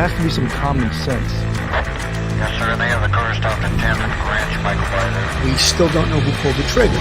has to be some common sense. Yes, sir. They have the car stopped at 10th and Ranch Michael by there. We still don't know who pulled the trigger.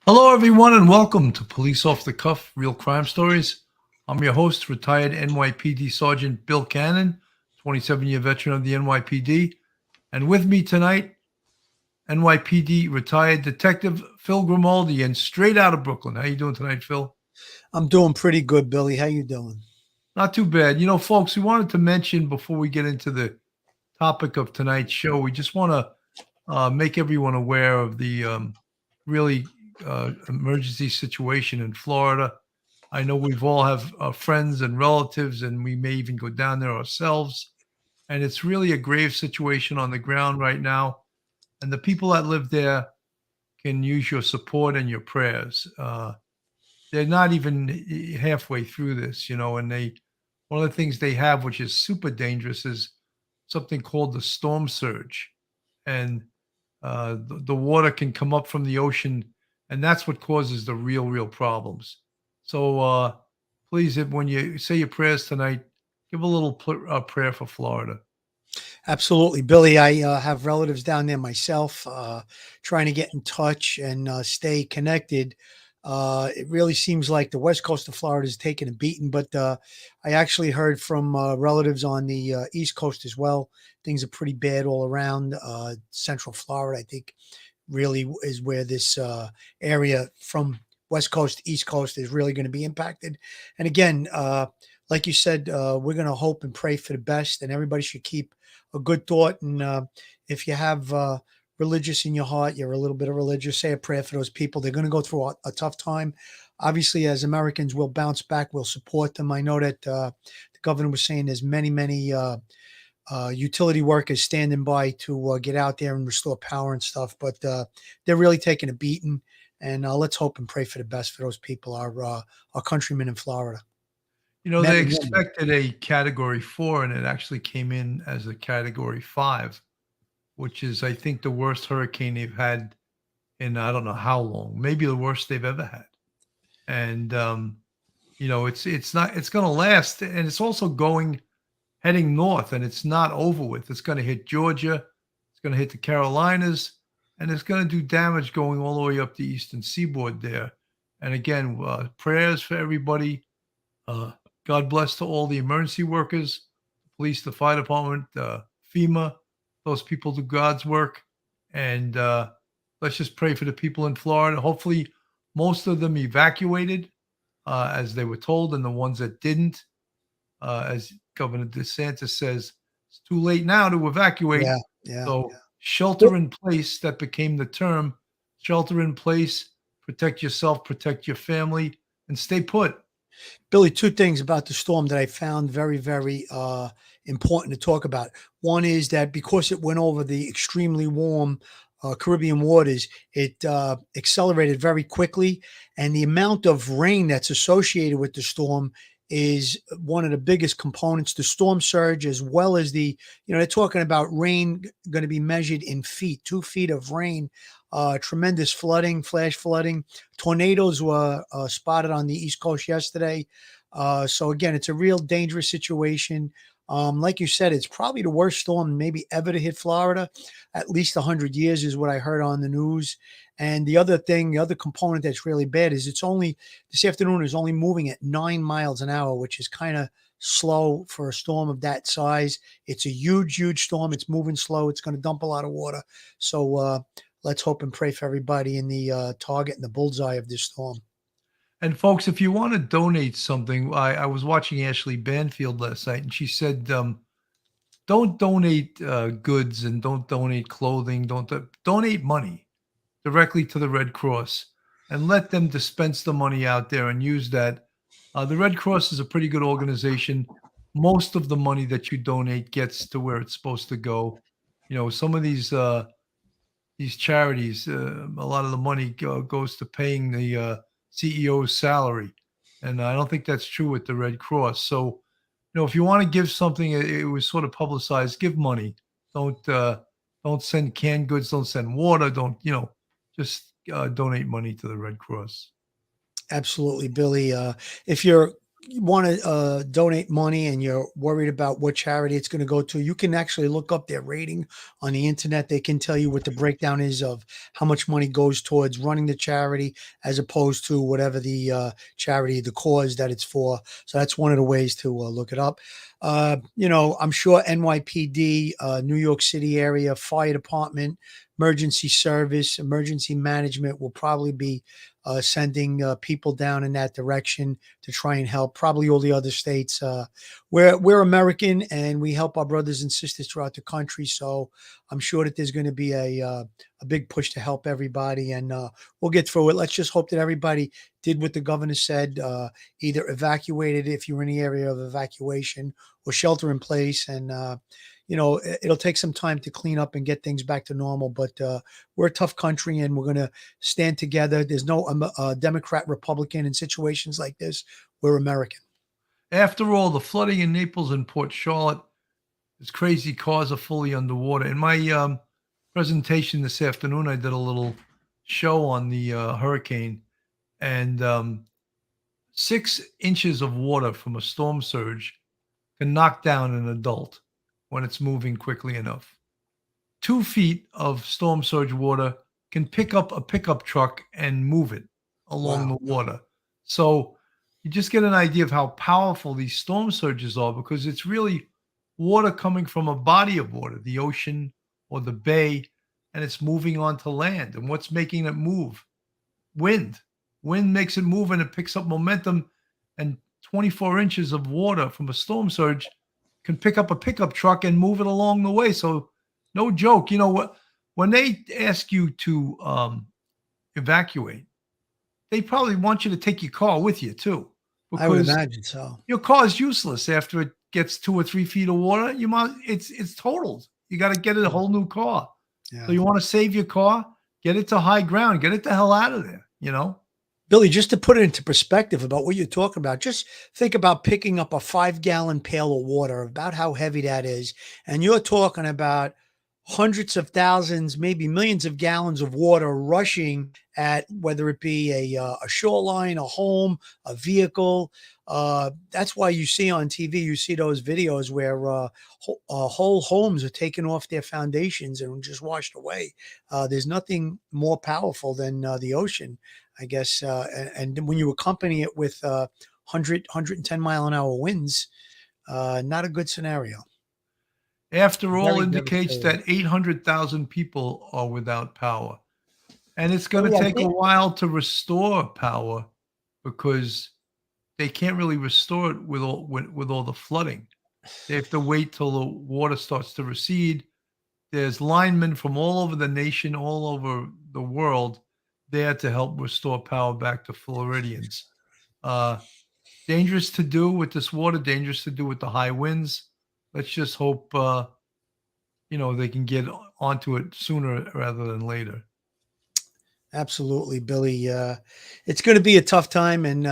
Hello, everyone, and welcome to Police Off the Cuff Real Crime Stories. I'm your host, retired NYPD Sergeant Bill Cannon, 27-year veteran of the NYPD. And with me tonight, NYPD retired Detective Phil Grimaldi, and straight out of Brooklyn. How you doing tonight, Phil? I'm doing pretty good, Billy. How you doing? Not too bad. You know, folks, we wanted to mention before we get into the topic of tonight's show, we just want to make everyone aware of the really emergency situation in Florida. I know we've all have friends and relatives, and we may even go down there ourselves. And it's really a grave situation on the ground right now. And the people that live there can use your support and your prayers. They're not even halfway through this, you know, and one of the things they have, which is super dangerous, is something called the storm surge. And the water can come up from the ocean, and that's what causes the real problems. So please, when you say your prayers tonight, give a little prayer for Florida. Absolutely, Billy. I have relatives down there myself, trying to get in touch and stay connected. It really seems like the west coast of Florida is taking a beating, but I actually heard from relatives on the east coast as well. Things are pretty bad all around. Central Florida, I think, really is where this area from west coast to east coast is really going to be impacted. And again, like you said, we're going to hope and pray for the best, and everybody should keep a good thought. And if you have religious in your heart, you're a little bit of religious, say a prayer for those people. They're going to go through a tough time. Obviously, as Americans, we'll bounce back. We'll support them. I know that the governor was saying there's many utility workers standing by to get out there and restore power and stuff, but they're really taking a beating. And let's hope and pray for the best for those people, our countrymen in Florida. You know, they expected a Category 4, and it actually came in as a Category 5, which is, I think, the worst hurricane they've had in I don't know how long, maybe the worst they've ever had. And you know, it's going to last, and it's also heading north, and it's not over with. It's going to hit Georgia, it's going to hit the Carolinas, and it's going to do damage going all the way up the eastern seaboard there. And again, prayers for everybody. God bless to all the emergency workers, police, the fire department, FEMA. Those people do God's work. And let's just pray for the people in Florida. Hopefully, most of them evacuated, as they were told, and the ones that didn't, as Governor DeSantis says, it's too late now to evacuate. So shelter in place, that became the term. Shelter in place, protect yourself, protect your family, and stay put. Billy, two things about the storm that I found very important to talk about. One is that because it went over the extremely warm Caribbean waters, it accelerated very quickly, and the amount of rain that's associated with the storm is one of the biggest components. The storm surge, as well as they're talking about rain going to be measured in feet, 2 feet of rain, tremendous flooding, flash flooding. Tornadoes were spotted on the East Coast yesterday. So again, it's a real dangerous situation. Like you said, it's probably the worst storm maybe ever to hit Florida. At least 100 years is what I heard on the news. And the other component that's really bad is this afternoon is only moving at 9 miles an hour, which is kind of slow for a storm of that size. It's a huge storm. It's moving slow. It's going to dump a lot of water. So let's hope and pray for everybody in the target and the bullseye of this storm. And folks, if you want to donate something, I was watching Ashley Banfield last night, and she said, don't donate goods, and don't donate clothing. Don't donate money directly to the Red Cross, and let them dispense the money out there and use that. The Red Cross is a pretty good organization. Most of the money that you donate gets to where it's supposed to go. You know, some of these these charities, a lot of the money goes to paying the CEO's salary, and I don't think that's true with the Red Cross. So, if you want to give something, it was sort of publicized. Give money. Don't send canned goods. Don't send water. Don't just donate money to the Red Cross. Absolutely, Billy. If you want to donate money and you're worried about what charity it's going to go to, you can actually look up their rating on the internet. They can tell you what the breakdown is of how much money goes towards running the charity as opposed to whatever the charity, the cause that it's for. So that's one of the ways to look it up. I'm sure NYPD, New York City area, fire department, emergency service, emergency management will probably be sending people down in that direction to try and help. Probably all the other states. We're American and we help our brothers and sisters throughout the country. So I'm sure that there's going to be a big push to help everybody, and we'll get through it. Let's just hope that everybody did what the governor said, either evacuated if you're in the area of evacuation or shelter in place. And it'll take some time to clean up and get things back to normal, but we're a tough country and we're going to stand together. There's no Democrat, Republican in situations like this. We're American. After all, the flooding in Naples and Port Charlotte, this crazy cars are fully underwater. In my presentation this afternoon, I did a little show on the hurricane, and 6 inches of water from a storm surge can knock down an adult when it's moving quickly enough. 2 feet of storm surge water can pick up a pickup truck and move it along the water. So you just get an idea of how powerful these storm surges are, because it's really water coming from a body of water, the ocean or the bay, and it's moving onto land. And what's making it move? Wind. Wind makes it move and it picks up momentum, and 24 inches of water from a storm surge can pick up a pickup truck and move it along the way. So no joke. You know what? When they ask you to evacuate, they probably want you to take your car with you too. I would imagine so. Your car is useless after it gets 2 or 3 feet of water. It's totaled. You got to get a whole new car. Yeah. So you want to save your car, get it to high ground, get it the hell out of there, Billy, just to put it into perspective about what you're talking about, just think about picking up a 5-gallon pail of water, about how heavy that is. And you're talking about hundreds of thousands, maybe millions of gallons of water rushing at whether it be a shoreline, a home, a vehicle. That's why you see on TV, you see those videos where whole homes are taken off their foundations and just washed away. There's nothing more powerful than the ocean, I guess. And when you accompany it with 110 mile an hour winds, not a good scenario. After all, indicates that 800,000 people are without power. And it's going to take a while to restore power, because they can't really restore it with all the flooding. They have to wait till the water starts to recede. There's linemen from all over the nation, all over the world, there to help restore power back to Floridians. Dangerous to do with this water, dangerous to do with the high winds. Let's just hope, they can get onto it sooner rather than later. Absolutely, Billy. It's going to be a tough time. And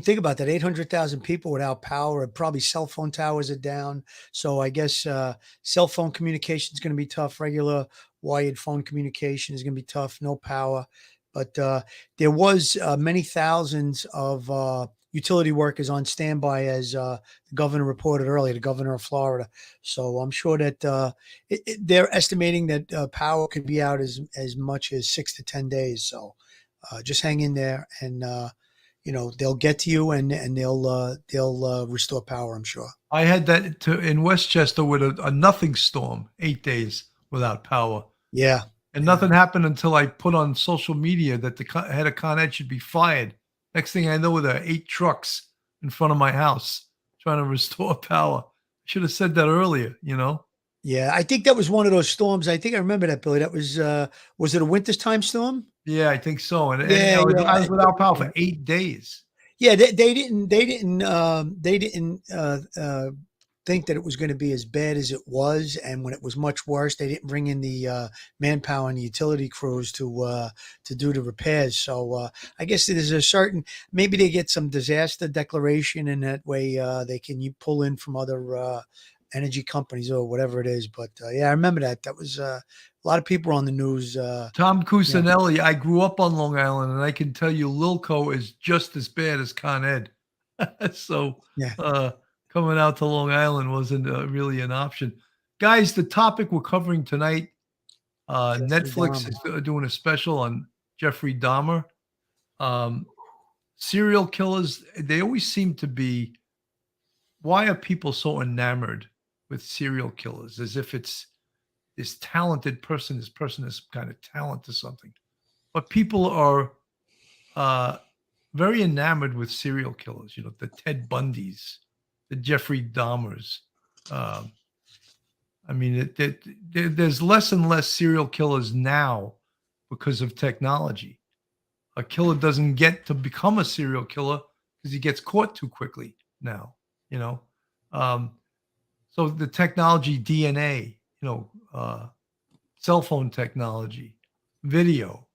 think about that. 800,000 people without power, and probably cell phone towers are down. So I guess cell phone communication is going to be tough. Regular wired phone communication is going to be tough. No power. But there was many thousands of utility workers on standby, as the governor reported earlier, the governor of Florida. So I'm sure that they're estimating that power could be out as much as 6 to 10 days. So just hang in there, and they'll get to you, and they'll restore power, I'm sure. I had that in Westchester with a nothing storm, 8 days without power. Yeah. And nothing happened until I put on social media that the head of Con Ed should be fired. Next thing I know, there are 8 trucks in front of my house trying to restore power. Should have said that earlier, Yeah, I think that was one of those storms. I think I remember that, Billy. That was it a winter time storm? Yeah, I think so. And I was without power for 8 days. Yeah, they didn't think that it was going to be as bad as it was, and when it was much worse, they didn't bring in the manpower and the utility crews to do the repairs. So I guess there's a certain, maybe they get some disaster declaration, and that way they can you pull in from other energy companies or whatever it is. But yeah, I remember that. That was a lot of people on the news. Tom Yeah, Cusinelli, I grew up on Long Island, and I can tell you Lilco is just as bad as Con Ed. So, yeah, coming out to Long Island wasn't, really an option. Guys, the topic we're covering tonight, Jeffrey Netflix Dahmer. is doing a special on Jeffrey Dahmer. Um, Serial killers, they always seem to be, why are people so enamored with serial killers? As if it's this talented person, this person has kind of talent to something. But people are uh, very enamored with serial killers, the Ted Bundys, the Jeffrey Dahmers. Um, I mean, there's less and less serial killers now because of technology. A killer doesn't get to become a serial killer because he gets caught too quickly now, you know. Um, so the technology, DNA, cell phone technology, video,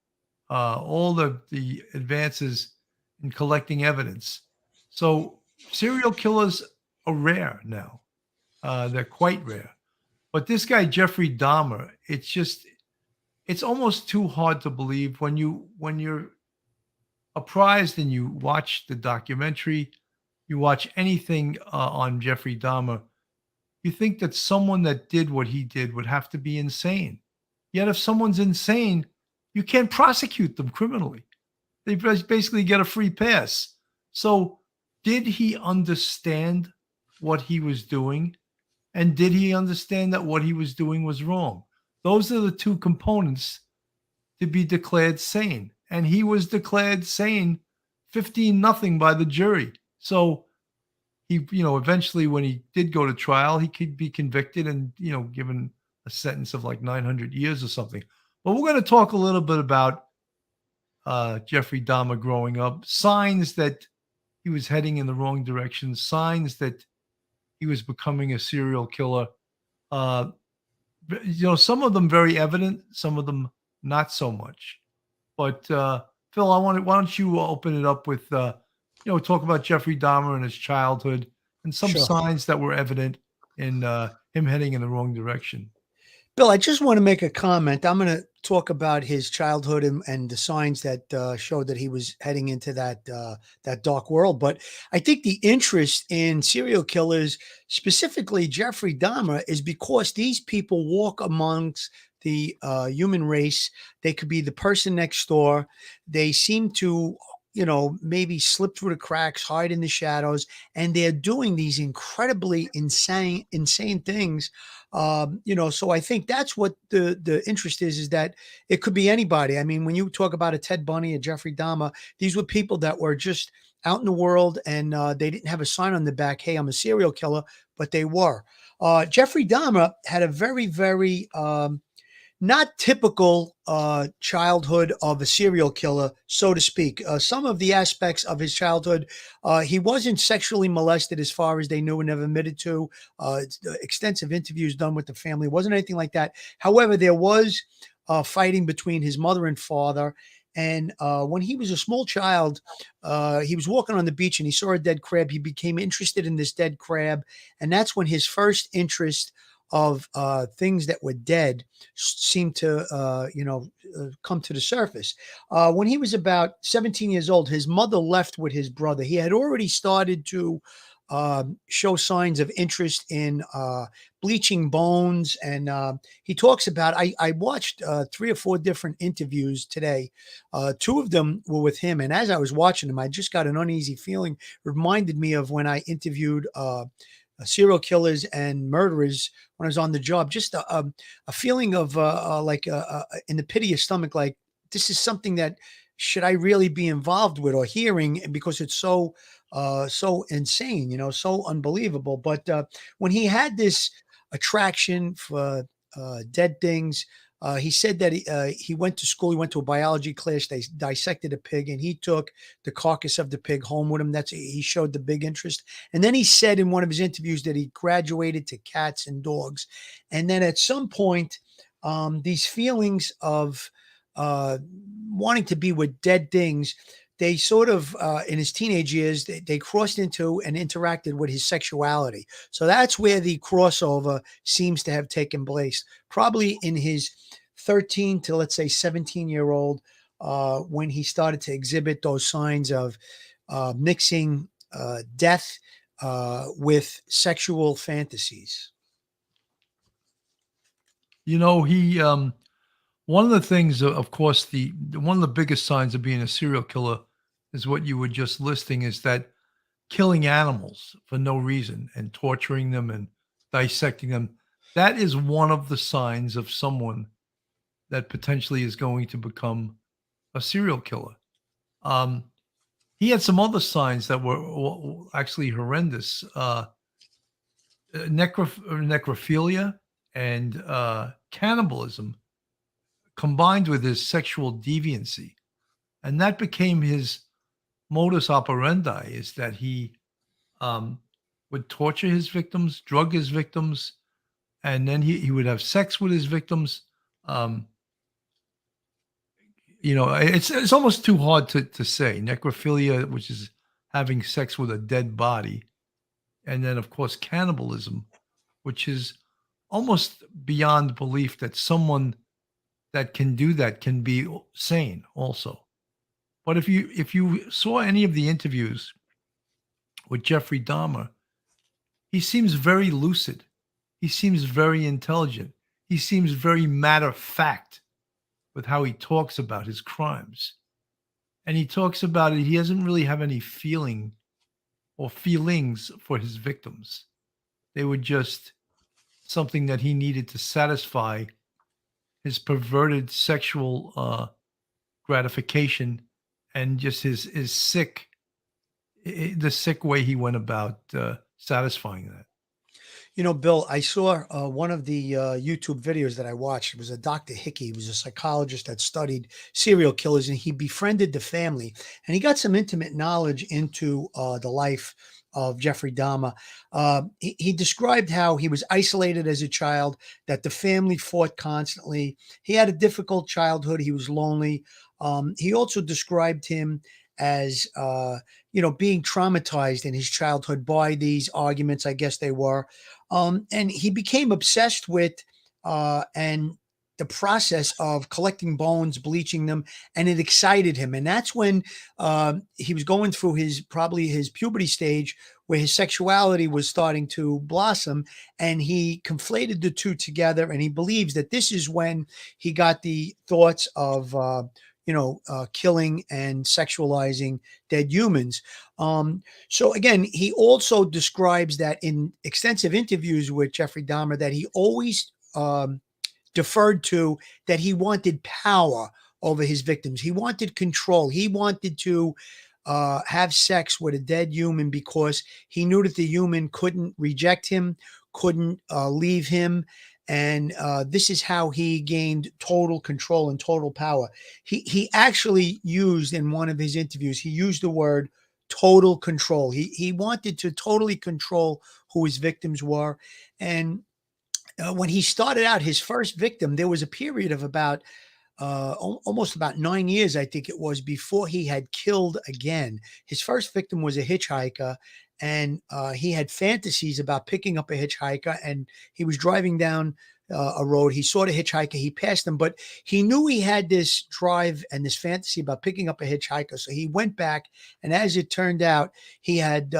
all the advances in collecting evidence. So serial killers are rare now. They're quite rare. But this guy Jeffrey Dahmer, it's almost too hard to believe when you're apprised and you watch the documentary, you watch anything on Jeffrey Dahmer, you think that someone that did what he did would have to be insane. Yet if someone's insane, you can't prosecute them criminally. They basically get a free pass. So, did he understand what he was doing? And did he understand that what he was doing was wrong? Those are the two components to be declared sane. And he was declared sane 15-0 by the jury. So, he, eventually when he did go to trial, he could be convicted and, given a sentence of like 900 years or something. But we're going to talk a little bit about Jeffrey Dahmer growing up, signs that he was heading in the wrong direction, signs that he was becoming a serial killer. Uh, some of them very evident, some of them not so much. But Phil, why don't you open it up with, talk about Jeffrey Dahmer and his childhood and some sure. signs that were evident in him heading in the wrong direction. Bill, I just want to make a comment. I'm going to talk about his childhood and the signs that showed that he was heading into that dark world. But I think the interest in serial killers, specifically Jeffrey Dahmer, is because these people walk amongst the human race. They could be the person next door. They seem to, maybe slip through the cracks, hide in the shadows, and they're doing these incredibly insane things. So I think that's what the interest is that it could be anybody. I mean, when you talk about a Ted Bundy, a Jeffrey Dahmer, these were people that were just out in the world, and they didn't have a sign on the back, "Hey, I'm a serial killer," but they were. Jeffrey Dahmer had a very, very not typical childhood of a serial killer, so to speak. Some of the aspects of his childhood, he wasn't sexually molested as far as they knew and never admitted to. Extensive interviews done with the family. It wasn't anything like that. However, there was fighting between his mother and father. And when he was a small child, he was walking on the beach and he saw a dead crab. He became interested in this dead crab. And that's when his first interest of things that were dead seemed to, come to the surface. When he was about 17 years old, his mother left with his brother. He had already started to show signs of interest in bleaching bones. And he talks about, I watched 3 or 4 different interviews today. 2 of them were with him. And as I was watching them, I just got an uneasy feeling. It reminded me of when I interviewed serial killers and murderers when I was on the job. Just a feeling of like in the pit of your stomach, like this is something that should I really be involved with or hearing, because it's so insane, so unbelievable. But when he had this attraction for dead things, He said that he went to school. He went to a biology class. They dissected a pig, and he took the carcass of the pig home with him. He showed the big interest. And then he said in one of his interviews that he graduated to cats and dogs. And then at some point, these feelings of wanting to be with dead things, they sort of, in his teenage years, they crossed into and interacted with his sexuality. So that's where the crossover seems to have taken place, probably in his 13 to, let's say, 17-year-old, when he started to exhibit those signs of mixing death with sexual fantasies. You know, he one of the things, of course, the one of the biggest signs of being a serial killer is what you were just listing, is that killing animals for no reason and torturing them and dissecting them. That is one of the signs of someone that potentially is going to become a serial killer. Um, he had some other signs that were actually horrendous. Necrophilia and cannibalism combined with his sexual deviancy. And that became his modus operandi, is that he would torture his victims, drug his victims, and then he would have sex with his victims. Um, it's almost too hard to say. Necrophilia, which is having sex with a dead body, and then of course cannibalism, which is almost beyond belief that someone that can do that can be sane also. But if you saw any of the interviews with Jeffrey Dahmer, he seems very lucid. He seems very intelligent. He seems very matter of fact with how he talks about his crimes. And he talks about it, he doesn't really have any feeling or feelings for his victims. They were just something that he needed to satisfy his perverted sexual gratification, and just his sick, the sick way he went about satisfying that. You know, Bill, I saw one of the YouTube videos that I watched. It was a Dr. Hickey. He was a psychologist that studied serial killers, and he befriended the family, and he got some intimate knowledge into the life of Jeffrey Dahmer. He described how he was isolated as a child, that the family fought constantly. He had a difficult childhood. He was lonely. He also described him as, being traumatized in his childhood by these arguments, I guess they were. And he became obsessed with and the process of collecting bones, bleaching them, and it excited him. And that's when he was going through probably his puberty stage, where his sexuality was starting to blossom, and he conflated the two together. And he believes that this is when he got the thoughts of, killing and sexualizing dead humans. So again, he also describes that in extensive interviews with Jeffrey Dahmer, that he always deferred to that he wanted power over his victims. He wanted control. He wanted to have sex with a dead human because he knew that the human couldn't reject him, couldn't leave him. And this is how he gained total control and total power. He actually used, in one of his interviews, he used the word total control. He wanted to totally control who his victims were. And when he started out, his first victim, there was a period of about almost about 9 years, I think it was, before he had killed again. His first victim was a hitchhiker, and he had fantasies about picking up a hitchhiker, and he was driving down a road. He saw the hitchhiker, he passed him, but he knew he had this drive and this fantasy about picking up a hitchhiker. So he went back, and as it turned out, he had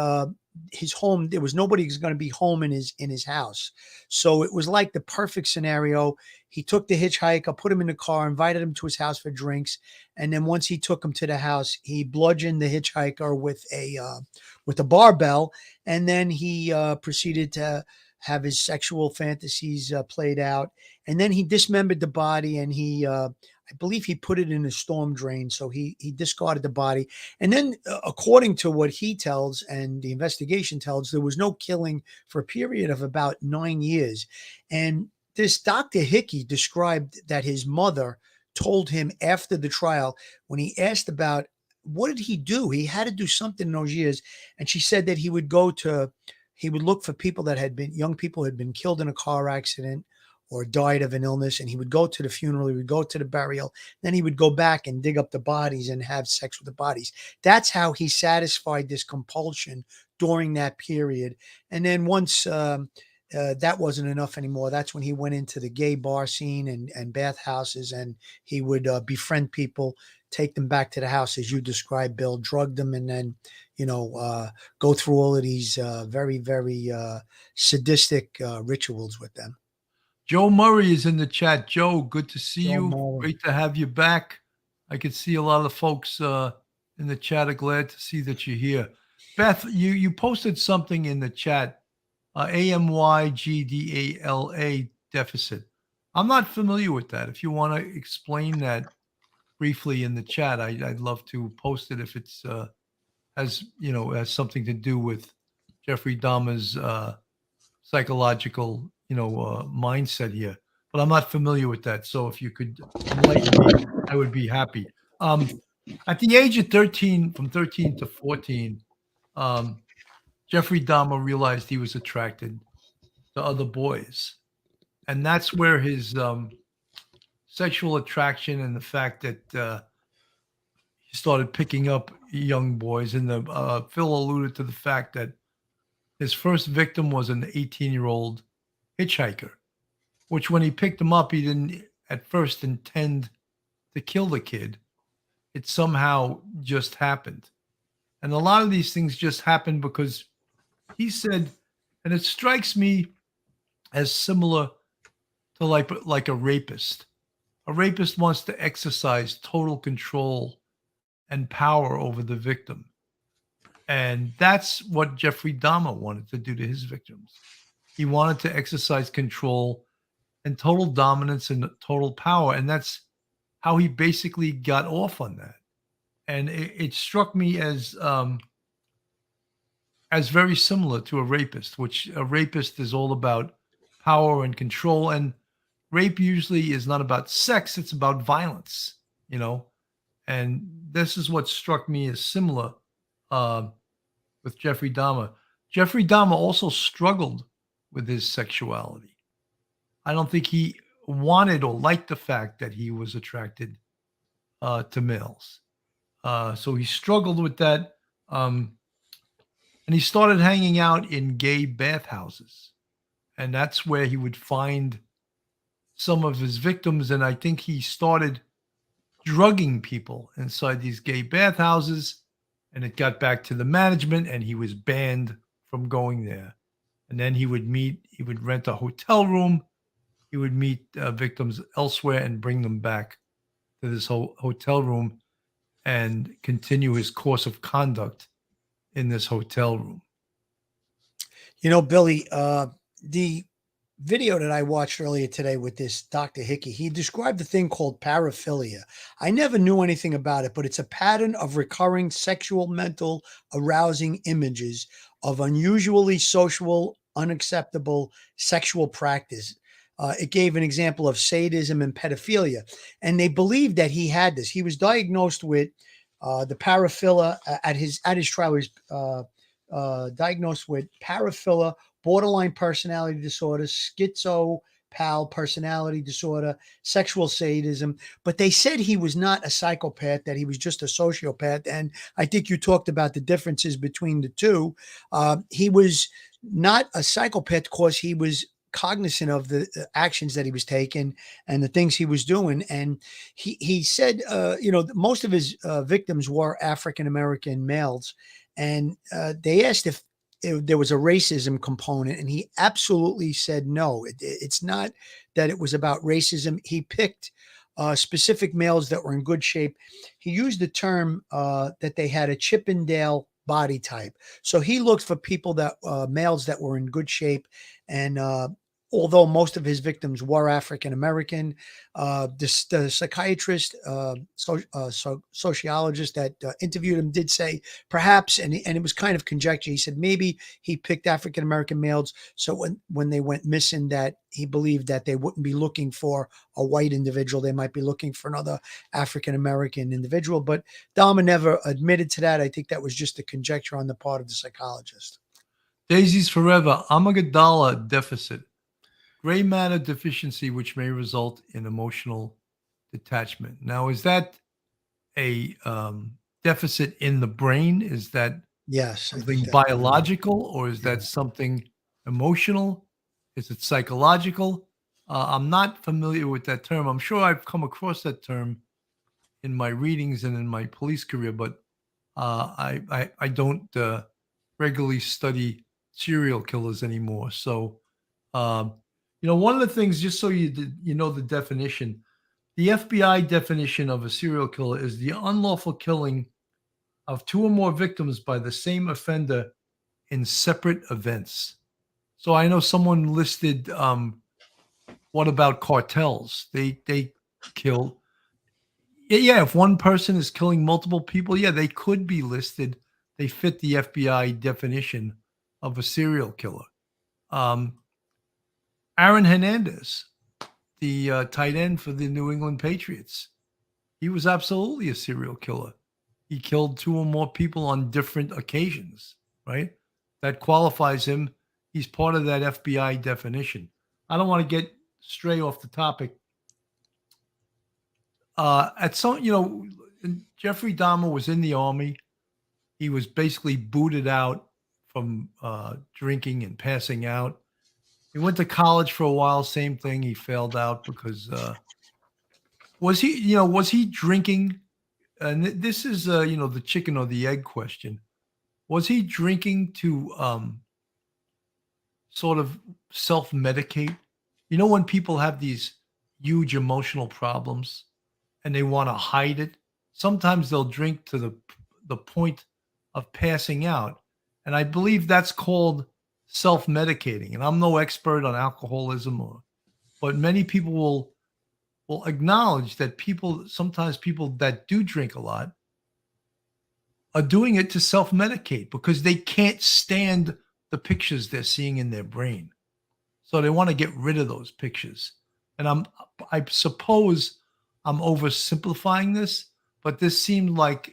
his home. There was nobody who's going to be home in his house. So it was like the perfect scenario. He took the hitchhiker, put him in the car, invited him to his house for drinks. And then once he took him to the house, he bludgeoned the hitchhiker with a barbell. And then he proceeded to have his sexual fantasies played out. And then he dismembered the body, and I believe he put it in a storm drain. So he discarded the body. And then according to what he tells and the investigation tells, there was no killing for a period of about 9 years. And this Dr. Hickey described that his mother told him after the trial, when he asked about what did he do, he had to do something in those years, and she said that he would look for people that had been young people who had been killed in a car accident or died of an illness, and he would go to the funeral, he would go to the burial, then he would go back and dig up the bodies and have sex with the bodies. That's how he satisfied this compulsion during that period. And then once that wasn't enough anymore, that's when he went into the gay bar scene and bathhouses, and he would befriend people, take them back to the house, as you described, Bill, drug them, and then, go through all of these very, very sadistic rituals with them. Joe Murray is in the chat. Joe, good to see Joe you. Murray. Great to have you back. I could see a lot of folks in the chat are glad to see that you're here. Beth, you posted something in the chat, AMYGDALA deficit. I'm not familiar with that. If you want to explain that briefly in the chat, I'd love to post it if it's has something to do with Jeffrey Dahmer's psychological mindset here, but I'm not familiar with that. So if you could enlighten me, I would be happy. At the age of 13, from 13 to 14, Jeffrey Dahmer realized he was attracted to other boys, and that's where his sexual attraction and the fact that he started picking up young boys. And Phil alluded to the fact that his first victim was an 18-year-old hitchhiker, which when he picked him up, he didn't at first intend to kill the kid. It somehow just happened. And a lot of these things just happen because he said, and it strikes me as similar to like a rapist. A rapist wants to exercise total control and power over the victim. And that's what Jeffrey Dahmer wanted to do to his victims. He wanted to exercise control and total dominance and total power. And that's how he basically got off on that. And it struck me as very similar to a rapist, which a rapist is all about power and control. And rape usually is not about sex, it's about violence, And this is what struck me as similar with Jeffrey Dahmer. Jeffrey Dahmer also struggled with his sexuality. I don't think he wanted or liked the fact that he was attracted to males. So he struggled with that. And he started hanging out in gay bathhouses. And that's where he would find some of his victims. And I think he started drugging people inside these gay bathhouses. And it got back to the management, and he was banned from going there. And then he would rent a hotel room. He would meet victims elsewhere and bring them back to this hotel room and continue his course of conduct in this hotel room. Billy, the video that I watched earlier today with this Dr. Hickey, he described a thing called paraphilia. I never knew anything about it, but it's a pattern of recurring sexual, mental, arousing images of unusually social, unacceptable sexual practice. It gave an example of sadism and pedophilia, and they believed that he had this. He was diagnosed with the paraphilia at his trial. He was diagnosed with paraphilia, borderline personality disorder, schizopath personality disorder, sexual sadism. But they said he was not a psychopath, that he was just a sociopath. And I think you talked about the differences between the two. He was not a psychopath because he was cognizant of the actions that he was taking and the things he was doing. And he said, most of his victims were African-American males. And they asked if there was a racism component, and he absolutely said no. It's not that it was about racism. He picked specific males that were in good shape. He used the term that they had a Chippendale body type. So he looked for people males that were in good shape and although most of his victims were African American. The psychiatrist, sociologist that interviewed him did say perhaps, and it was kind of conjecture. He said maybe he picked African American males, so when they went missing, that he believed that they wouldn't be looking for a white individual; they might be looking for another African American individual. But Dahmer never admitted to that. I think that was just a conjecture on the part of the psychologist. Daisies forever. Amygdala deficit. Gray matter deficiency, which may result in emotional detachment. Now, is that a deficit in the brain? Is that Yes, I something think that, biological, or is that something emotional? Is it psychological? I'm not familiar with that term. I'm sure I've come across that term in my readings and in my police career, but I don't regularly study serial killers anymore. So, one of the things, just so you know the definition, the FBI definition of a serial killer is the unlawful killing of two or more victims by the same offender in separate events. So I know someone listed, what about cartels? They kill. Yeah, if one person is killing multiple people, yeah, they could be listed. They fit the FBI definition of a serial killer. Aaron Hernandez, the tight end for the New England Patriots, he was absolutely a serial killer. He killed two or more people on different occasions, right? That qualifies him. He's part of that FBI definition. I don't want to get stray off the topic. Jeffrey Dahmer was in the army. He was basically booted out from drinking and passing out. He went to college for a while. Same thing. He failed out because was he drinking? And this is the chicken or the egg question. Was he drinking to sort of self-medicate? You know, when people have these huge emotional problems and they want to hide it, sometimes they'll drink to the point of passing out. And I believe that's called self-medicating. And I'm no expert on alcoholism, but many people will acknowledge that sometimes people that do drink a lot are doing it to self-medicate because they can't stand the pictures they're seeing in their brain. So they want to get rid of those pictures. And I suppose I'm oversimplifying this, but this seemed like,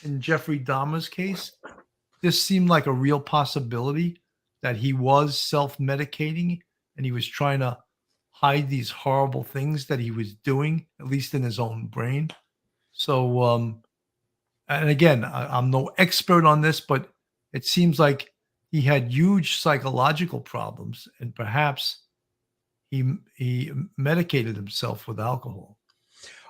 in Jeffrey Dahmer's case, this seemed like a real possibility that he was self-medicating and he was trying to hide these horrible things that he was doing, at least in his own brain. So, and again, I'm no expert on this, but it seems like he had huge psychological problems, and perhaps he medicated himself with alcohol.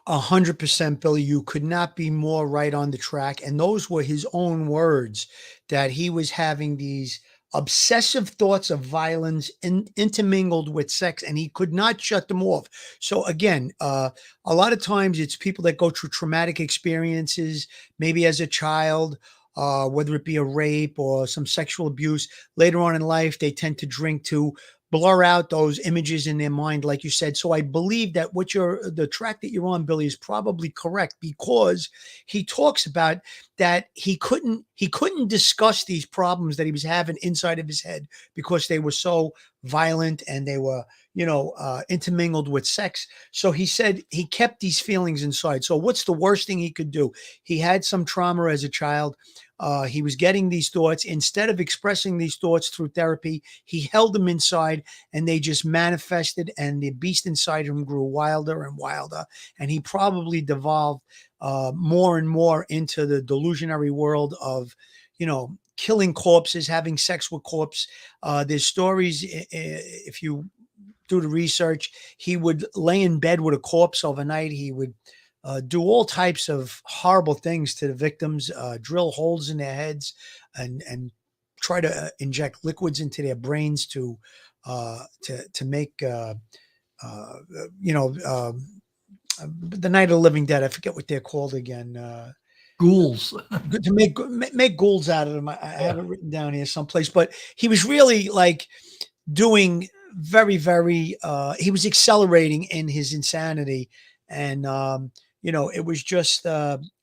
100%, Billy. You could not be more right on the track. And those were his own words, that he was having these obsessive thoughts of violence intermingled with sex, and he could not shut them off. So again, a lot of times it's people that go through traumatic experiences, maybe as a child, whether it be a rape or some sexual abuse. Later on in life, they tend to drink to blur out those images in their mind, like you said. So I believe that the track that you're on, Billy, is probably correct, because he talks about that he couldn't discuss these problems that he was having inside of his head because they were so violent and they were, intermingled with sex. So he said he kept these feelings inside. So what's the worst thing he could do? He had some trauma as a child. He was getting these thoughts. Instead of expressing these thoughts through therapy, he held them inside and they just manifested, and the beast inside him grew wilder and wilder. And he probably devolved more and more into the delusionary world of, killing corpses, having sex with corpse. There's stories, if you do the research, he would lay in bed with a corpse overnight. He would do all types of horrible things to the victims, drill holes in their heads, and try to inject liquids into their brains to make the Night of the Living Dead. I forget what they're called again. Ghouls. To make ghouls out of them. I have it written down here someplace. But he was really like doing very, very, he was accelerating in his insanity. And, it was just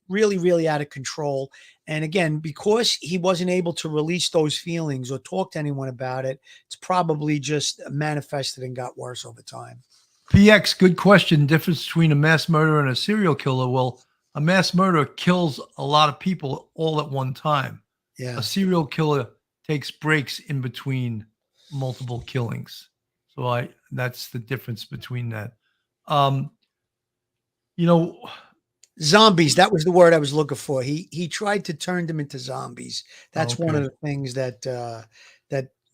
really, really out of control. And again, because he wasn't able to release those feelings or talk to anyone about it, it's probably just manifested and got worse over time. PX, good question. Difference between a mass murderer and a serial killer. Well, a mass murderer kills a lot of people all at one time. Yeah. A serial killer takes breaks in between multiple killings. So that's the difference between that. Um, you know, Zombies, that was the word I was looking for. He tried to turn them into zombies. That's one of okay. the things that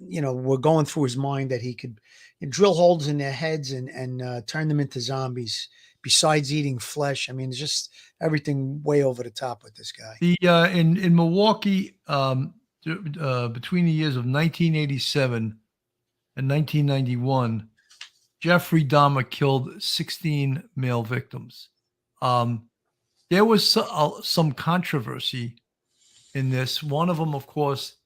were going through his mind, that he could drill holes in their heads and turn them into zombies. Besides eating flesh, I mean, it's just everything way over the top with this guy. The in Milwaukee, between the years of 1987 and 1991, Jeffrey Dahmer killed 16 male victims. There was some controversy in this. One of them, of course,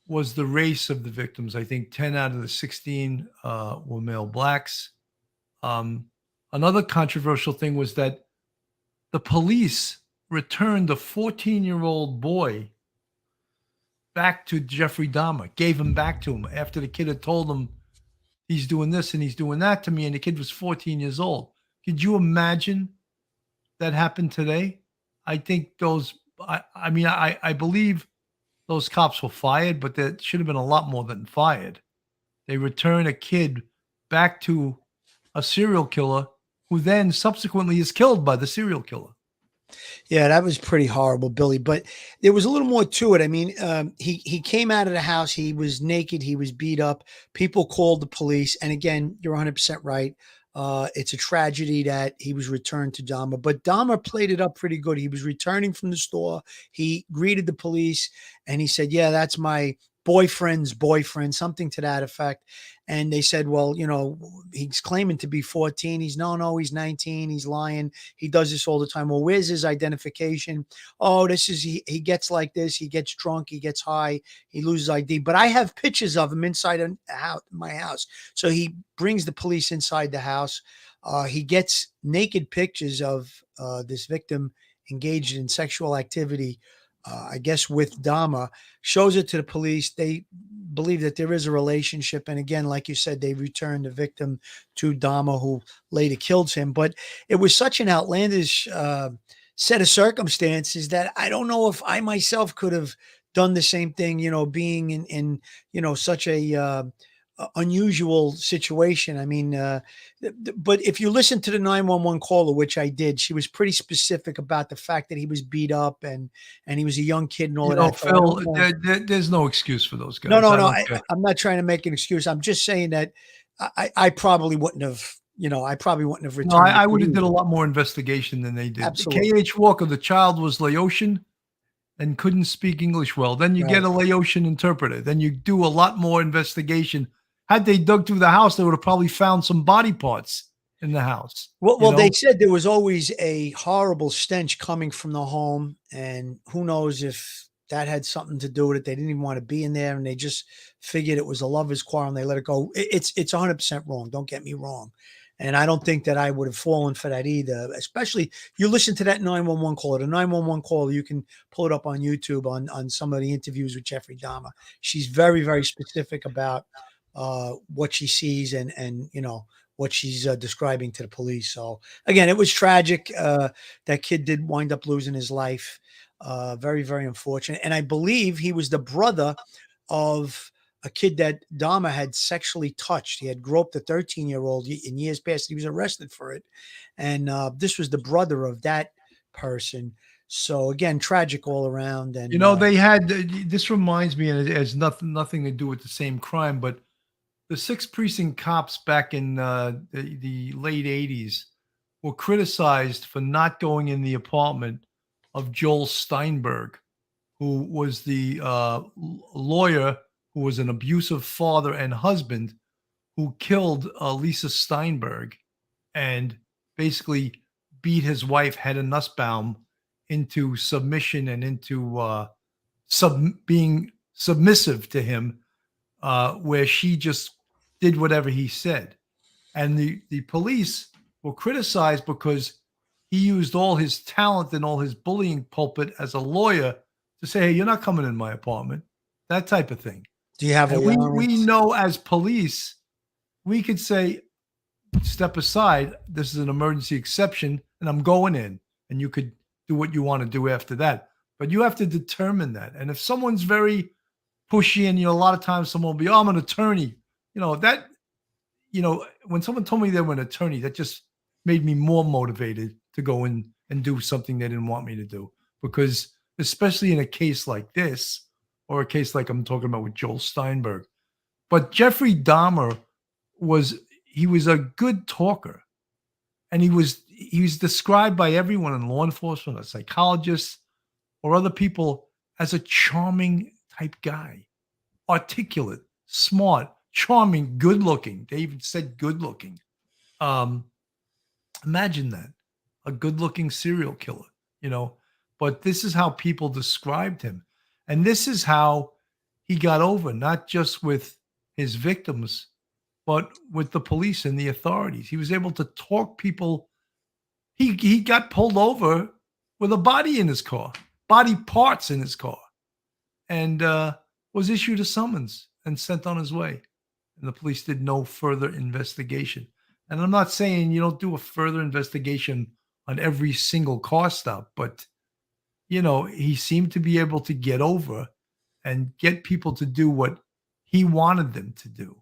was the race of the victims. I think 10 out of the 16 were male blacks. Another controversial thing was that the police returned a 14-year-old boy back to Jeffrey Dahmer, gave him back to him after the kid had told him, he's doing this and he's doing that to me. And the kid was 14 years old. Could you imagine that happened today? I think I believe those cops were fired, but there should have been a lot more than fired. They return a kid back to a serial killer who then subsequently is killed by the serial killer. Yeah, that was pretty horrible, Billy. But there was a little more to it. I mean, he came out of the house. He was naked. He was beat up. People called the police. And again, you're 100% right. It's a tragedy that he was returned to Dahmer. But Dahmer played it up pretty good. He was returning from the store. He greeted the police and he said, "Yeah, that's my boyfriend's boyfriend," something to that effect. And they said, "Well, he's claiming to be 14. No, he's 19. He's lying. He does this all the time." "Well, where's his identification?" "Oh, he gets like this. He gets drunk. He gets high. He loses ID. But I have pictures of him inside my house." So he brings the police inside the house. He gets naked pictures of this victim engaged in sexual activity, I guess with Dahmer, shows it to the police. They believe that there is a relationship. And again, like you said, they returned the victim to Dahmer, who later kills him. But it was such an outlandish set of circumstances that I don't know if I myself could have done the same thing, being in such a unusual situation. I mean, but if you listen to the 911 caller, which I did, she was pretty specific about the fact that he was beat up and he was a young kid and all of that. Phil, there's no excuse for those guys. No. I'm not trying to make an excuse. I'm just saying that I probably wouldn't have. I probably wouldn't have returned. No, I would have did a lot more investigation than they did. Absolutely. K.H. Walker, the child was Laotian and couldn't speak English well. Then you get a Laotian interpreter. Then you do a lot more investigation. Had they dug through the house, they would have probably found some body parts in the house. Well, they said there was always a horrible stench coming from the home, and who knows if that had something to do with it. They didn't even want to be in there, and they just figured it was a lover's quarrel, and they let it go. It's 100% wrong. Don't get me wrong. And I don't think that I would have fallen for that either, especially you listen to that 911 caller. The 911 caller, you can pull it up on YouTube on some of the interviews with Jeffrey Dahmer. She's very, very specific about what she sees and what she's describing to the police. So again, it was tragic. That kid did wind up losing his life. Very, very unfortunate. And I believe he was the brother of a kid that Dahmer had sexually touched. He had groped a 13-year-old in years past. He was arrested for it. And this was the brother of that person. So again, tragic all around. And they had this reminds me, and it has nothing to do with the same crime, but the 6th Precinct cops back in the late 80s were criticized for not going in the apartment of Joel Steinberg, who was the lawyer who was an abusive father and husband who killed Lisa Steinberg and basically beat his wife, Hedda Nussbaum, into submission and into being submissive to him, where she just did whatever he said. And the police were criticized because he used all his talent and all his bullying pulpit as a lawyer to say, hey, you're not coming in my apartment, that type of thing. Do you have And a we warrant? know as police, we could say, step aside, this is an emergency exception, and I'm going in, and you could do what you want to do after that. But you have to determine that. And if someone's very pushy, and a lot of times someone will be, oh, I'm an attorney, that when someone told me they were an attorney, that just made me more motivated to go in and do something they didn't want me to do. Because especially in a case like this, or a case like I'm talking about with Joel Steinberg, but Jeffrey Dahmer he was a good talker, and he was described by everyone in law enforcement, a psychologist, or other people as a charming type guy, articulate, smart, charming, good looking. They even said good looking. Imagine that, a good looking serial killer, but this is how people described him. And this is how he got over, not just with his victims, but with the police and the authorities. He was able to talk people. He got pulled over with a body in his car, body parts in his car, and was issued a summons and sent on his way. And the police did no further investigation. And I'm not saying you don't do a further investigation on every single car stop, but he seemed to be able to get over and get people to do what he wanted them to do.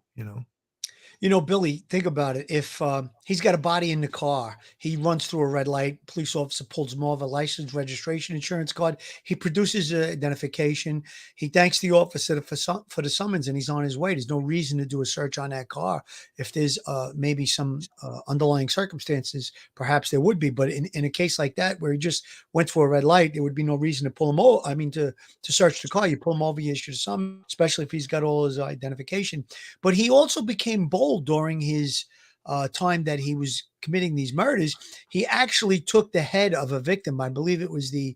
Billy, think about it. If he's got a body in the car, he runs through a red light, police officer pulls him over, license, registration, insurance card. He produces an identification. He thanks the officer for the summons, and he's on his way. There's no reason to do a search on that car. If there's maybe some underlying circumstances, perhaps there would be. But in a case like that, where he just went for a red light, there would be no reason to pull him over. I mean, to search the car, you pull him over, you issue some, especially if he's got all his identification. But he also became bold during his time that he was committing these murders. He actually took the head of a victim. I believe it was he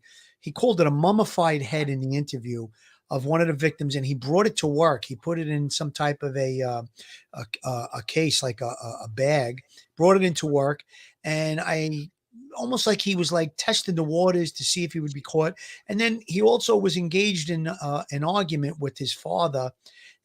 called it a mummified head in the interview of one of the victims, and he brought it to work. He put it in some type of a case, like a bag, brought it into work. And almost like he was like testing the waters to see if he would be caught. And then he also was engaged in an argument with his father.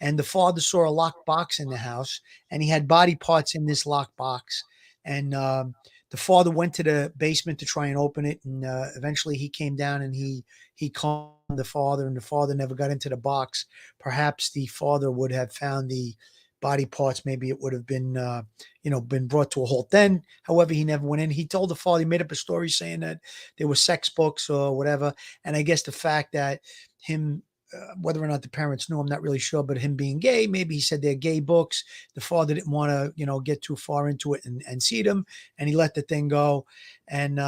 And the father saw a locked box in the house, and he had body parts in this locked box. And the father went to the basement to try and open it. And eventually he came down and he calmed the father, and the father never got into the box. Perhaps the father would have found the body parts. Maybe it would have been, been brought to a halt then. However, he never went in. He told the father, he made up a story saying that there were sex books or whatever. And I guess the fact that him, whether or not the parents knew, I'm not really sure, but him being gay, maybe he said they're gay books. The father didn't want to, get too far into it and see them, and he let the thing go. And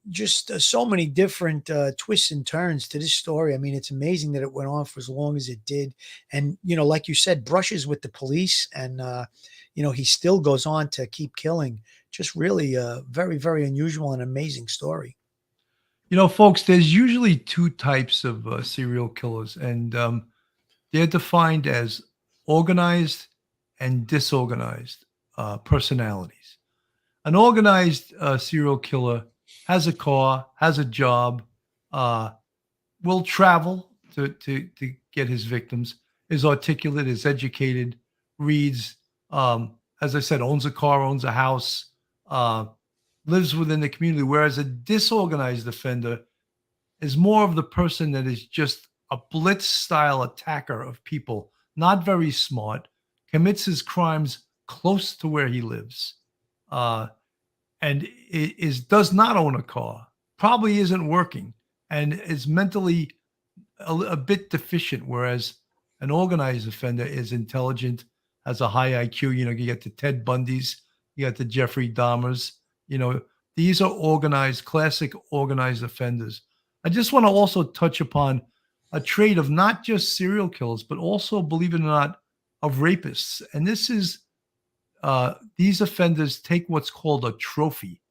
just so many different twists and turns to this story. I mean, it's amazing that it went on for as long as it did. And, like you said, brushes with the police, and, he still goes on to keep killing. Just really a very, very unusual and amazing story. Folks, there's usually two types of serial killers, and they're defined as organized and disorganized personalities. An organized serial killer has a car, has a job, will travel to get his victims, is articulate, is educated, reads, as I said, owns a car, owns a house, lives within the community, whereas a disorganized offender is more of the person that is just a blitz style attacker of people, not very smart, commits his crimes close to where he lives, and does not own a car, probably isn't working, and is mentally a bit deficient, whereas an organized offender is intelligent, has a high IQ. You get the Ted Bundys, you got the Jeffrey Dahmers. These are organized, classic organized offenders. I just want to also touch upon a trait of not just serial killers, but also, believe it or not, of rapists. And this is, these offenders take what's called a trophy.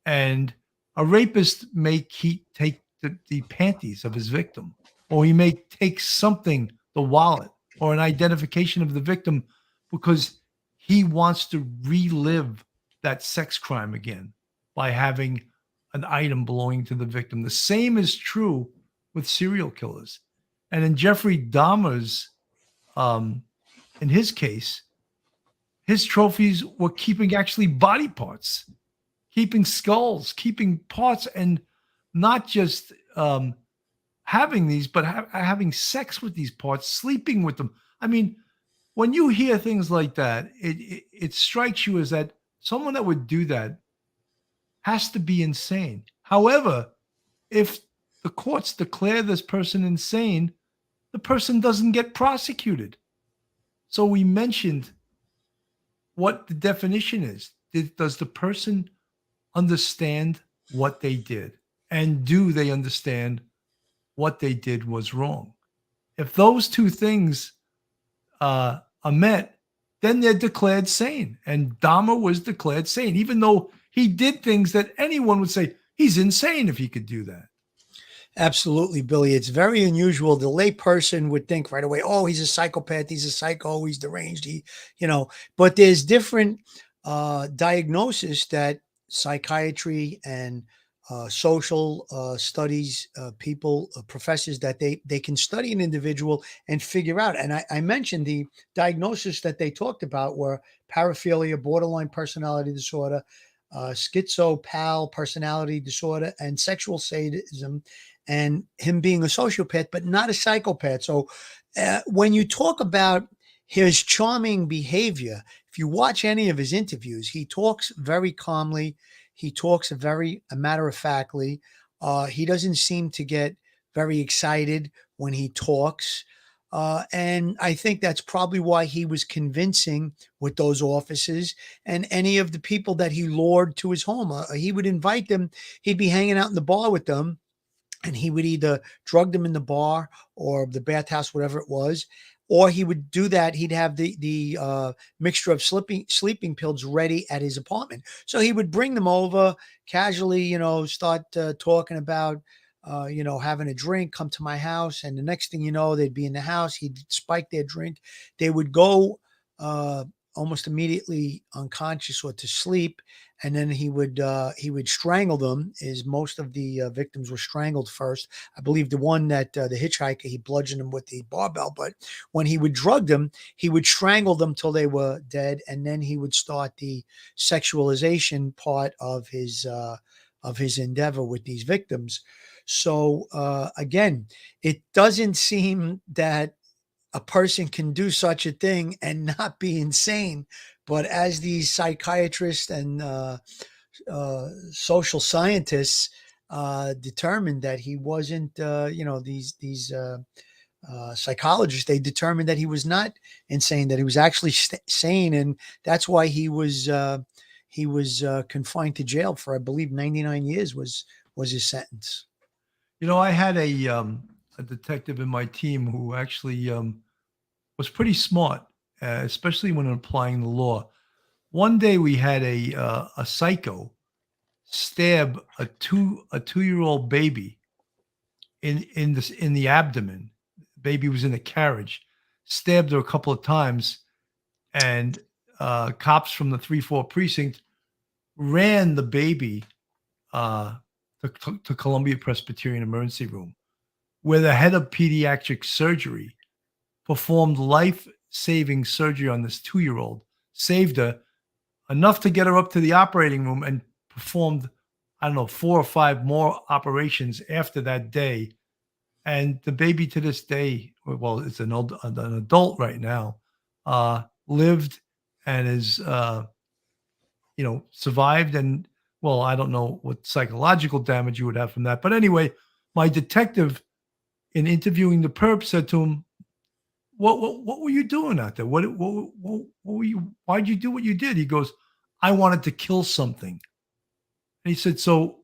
And a rapist may take the panties of his victim, or he may take something, the wallet, or an identification of the victim, because he wants to relive that sex crime again by having an item belonging to the victim. The same is true with serial killers. And in Jeffrey Dahmer's, in his case, his trophies were keeping actually body parts, keeping skulls, keeping parts, and not just having these, but having sex with these parts, sleeping with them. I mean, when you hear things like that, it strikes you as that someone that would do that has to be insane. However, if the courts declare this person insane, the person doesn't get prosecuted. So we mentioned what the definition is. Does the person understand what they did? And do they understand what they did was wrong? If those two things are met, then they're declared sane. And Dahmer was declared sane, even though he did things that anyone would say he's insane if he could do that. Absolutely, Billy. It's very unusual. The lay person would think right away, oh, he's a psychopath, he's a psycho, he's deranged, but there's different diagnosis that psychiatry and social studies people, professors, that they can study an individual and figure out. And I mentioned the diagnosis that they talked about were paraphilia, borderline personality disorder, schizopal personality disorder, and sexual sadism, and him being a sociopath, but not a psychopath. So when you talk about his charming behavior, if you watch any of his interviews, he talks very calmly. He talks very matter-of-factly. He doesn't seem to get very excited when he talks. And I think that's probably why he was convincing with those officers and any of the people that he lured to his home. He would invite them. He'd be hanging out in the bar with them, and he would either drug them in the bar or the bathhouse, whatever it was, or he would do that. He'd have the mixture of sleeping pills ready at his apartment. So he would bring them over casually, start talking about, having a drink, come to my house. And the next thing you know, they'd be in the house. He'd spike their drink. They would go almost immediately unconscious or to sleep. And then he would strangle them. As most of the victims were strangled first. I believe the one that the hitchhiker, he bludgeoned him with the barbell. But when he would drug them, he would strangle them till they were dead, and then he would start the sexualization part of his endeavor with these victims. So again, it doesn't seem that a person can do such a thing and not be insane. But as these psychiatrists and social scientists determined that he wasn't, these psychologists, they determined that he was not insane, that he was actually sane, and that's why he was confined to jail for, I believe, 99 years was his sentence. I had a detective in my team who actually was pretty smart, especially when applying the law. One day we had a psycho stab a 2-year-old baby in the abdomen. Baby was in a carriage, stabbed her a couple of times, and cops from the 3-4 precinct ran the baby to Columbia Presbyterian Emergency Room, where the head of pediatric surgery performed life-saving surgery on this 2-year-old, saved her enough to get her up to the operating room, and performed, 4 or 5 more operations after that day. And the baby to this day, well, it's an adult right now, lived and is, survived. And, well, I don't know what psychological damage you would have from that. But anyway, my detective, in interviewing the perp, said to him, what were you doing out there? What were you? Why'd you do what you did? He goes, I wanted to kill something. And he said, so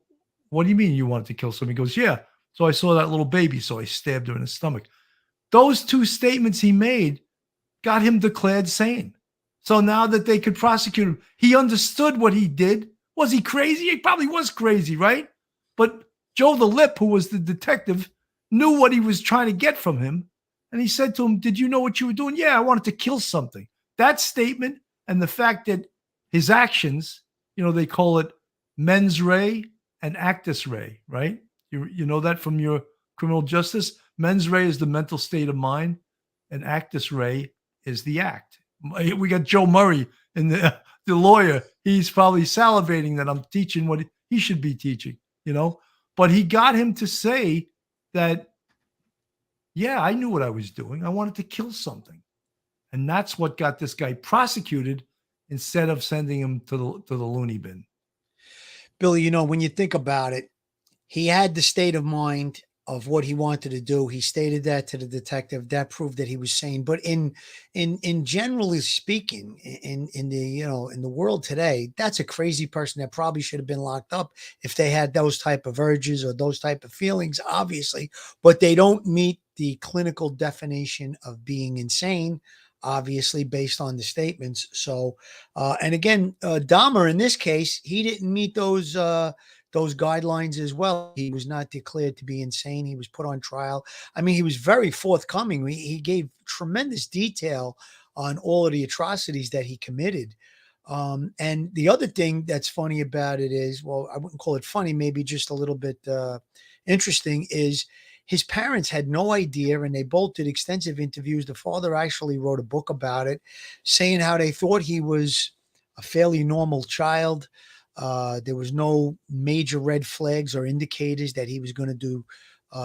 what do you mean you wanted to kill something? He goes, yeah. So I saw that little baby, so I stabbed her in the stomach. Those two statements he made got him declared sane. So now that they could prosecute him, he understood what he did. Was he crazy? He probably was crazy, right? But Joe the Lip, who was the detective, knew what he was trying to get from him. And he said to him, did you know what you were doing? Yeah, I wanted to kill something. That statement And the fact that his actions, they call it mens rea and actus rea, right? You know that from your criminal justice. Mens rea is the mental state of mind, and actus rea is the act. We got Joe Murray and the lawyer. He's probably salivating that I'm teaching what he should be teaching, But he got him to say that, yeah, I knew what I was doing. I wanted to kill something. And that's what got this guy prosecuted instead of sending him to the loony bin. Billy, when you think about it, he had the state of mind of what he wanted to do. He stated that to the detective. That proved that he was sane. But in generally speaking, in the in the world today, that's a crazy person that probably should have been locked up if they had those type of urges or those type of feelings, obviously. But they don't meet the clinical definition of being insane, obviously, based on the statements. So, and again, Dahmer in this case, he didn't meet those guidelines as well. He was not declared to be insane. He was put on trial. I mean, he was very forthcoming. He gave tremendous detail on all of the atrocities that he committed. And the other thing that's funny about it is, well, I wouldn't call it funny, maybe just a little bit interesting, is his parents had no idea, and they both did extensive interviews. The father actually wrote a book about it, saying how they thought he was a fairly normal child. There was no major red flags or indicators that he was going to do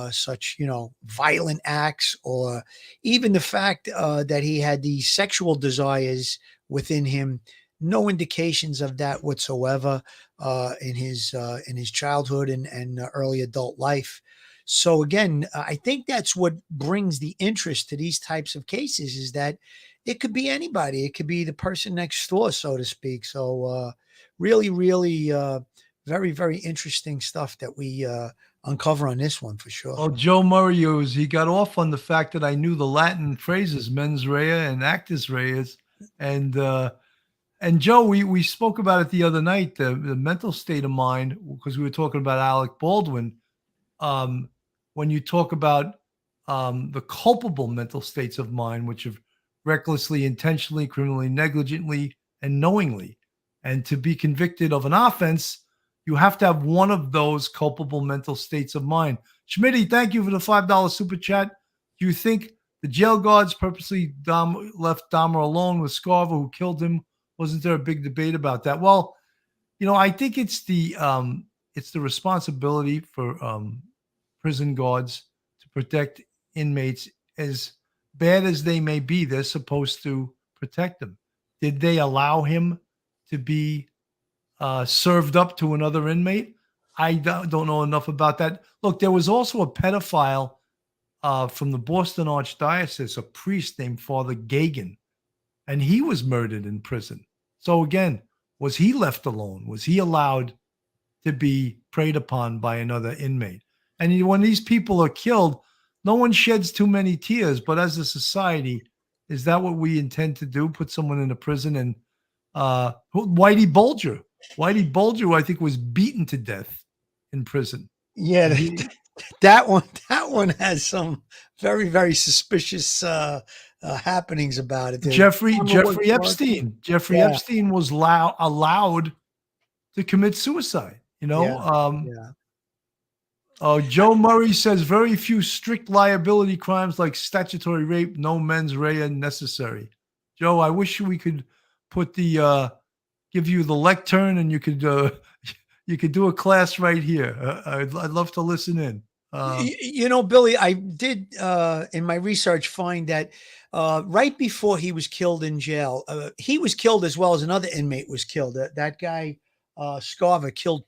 such, violent acts, or even the fact that he had these sexual desires within him. No indications of that whatsoever in his childhood and early adult life. So again, I think that's what brings the interest to these types of cases, is that it could be anybody. It could be the person next door, so to speak. So really, really very, very interesting stuff that we uncover on this one for sure. Well, Joe Murray, he got off on the fact that I knew the Latin phrases mens rea and actus reus. And Joe, we spoke about it the other night, the mental state of mind, because we were talking about Alec Baldwin. When you talk about the culpable mental states of mind, which are recklessly, intentionally, criminally, negligently, and knowingly. And to be convicted of an offense, you have to have one of those culpable mental states of mind. Schmitty, thank you for the $5 super chat. Do you think the jail guards purposely left Dahmer alone with Scarver, who killed him? Wasn't there a big debate about that? Well, I think it's the responsibility for prison guards to protect inmates. As bad as they may be, they're supposed to protect them. Did they allow him to be served up to another inmate? I don't know enough about that. Look, there was also a pedophile from the Boston Archdiocese, a priest named Father Gagan, and he was murdered in prison. So again, was he left alone? Was he allowed to be preyed upon by another inmate? And when these people are killed, no one sheds too many tears. But as a society, is that what we intend to do? Put someone in a prison? And Whitey Bulger, I think, was beaten to death in prison. Yeah, that one has some very, very suspicious happenings about it. Jeffrey Epstein. Epstein was allowed to commit suicide. Joe Murray says very few strict liability crimes like statutory rape, no mens rea necessary. Joe, I wish we could put give you the lectern, and you could do a class right here. I'd love to listen in. Billy, I did in my research find that right before he was killed in jail, he was killed as well as another inmate was killed. That guy, Scarver, killed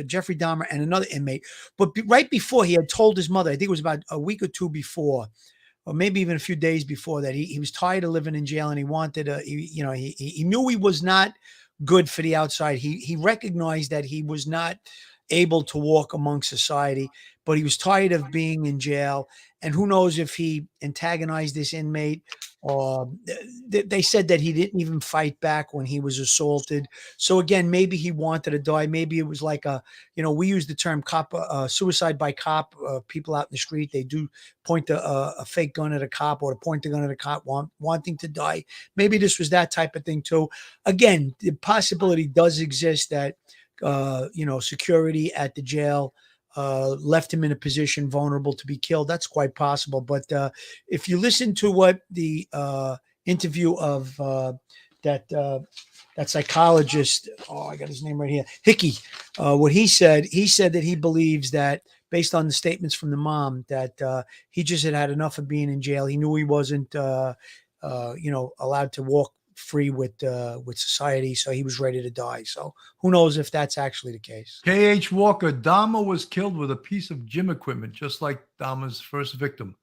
Jeffrey Dahmer and another inmate. But right before, he had told his mother, I think it was about a week or two before, or maybe even a few days before that, he was tired of living in jail, and he wanted he knew he was not good for the outside. He recognized that he was not able to walk among society, but he was tired of being in jail. And who knows if he antagonized this inmate They said that he didn't even fight back when he was assaulted. So again, maybe he wanted to die. Maybe it was like we use the term cop, suicide by cop. People out in the street, they do point a fake gun at a cop or to point the gun at a cop wanting to die. Maybe this was that type of thing too. Again, the possibility does exist that, security at the jail left him in a position vulnerable to be killed. That's quite possible. But if you listen to what the interview of that psychologist, I got his name right here, Hickey, what he said that he believes that based on the statements from the mom that he just had enough of being in jail. He knew he wasn't, allowed to walk free with society, so he was ready to die. So who knows if that's actually the case. K.H. Walker, Dahmer was killed with a piece of gym equipment, just like Dahmer's first victim.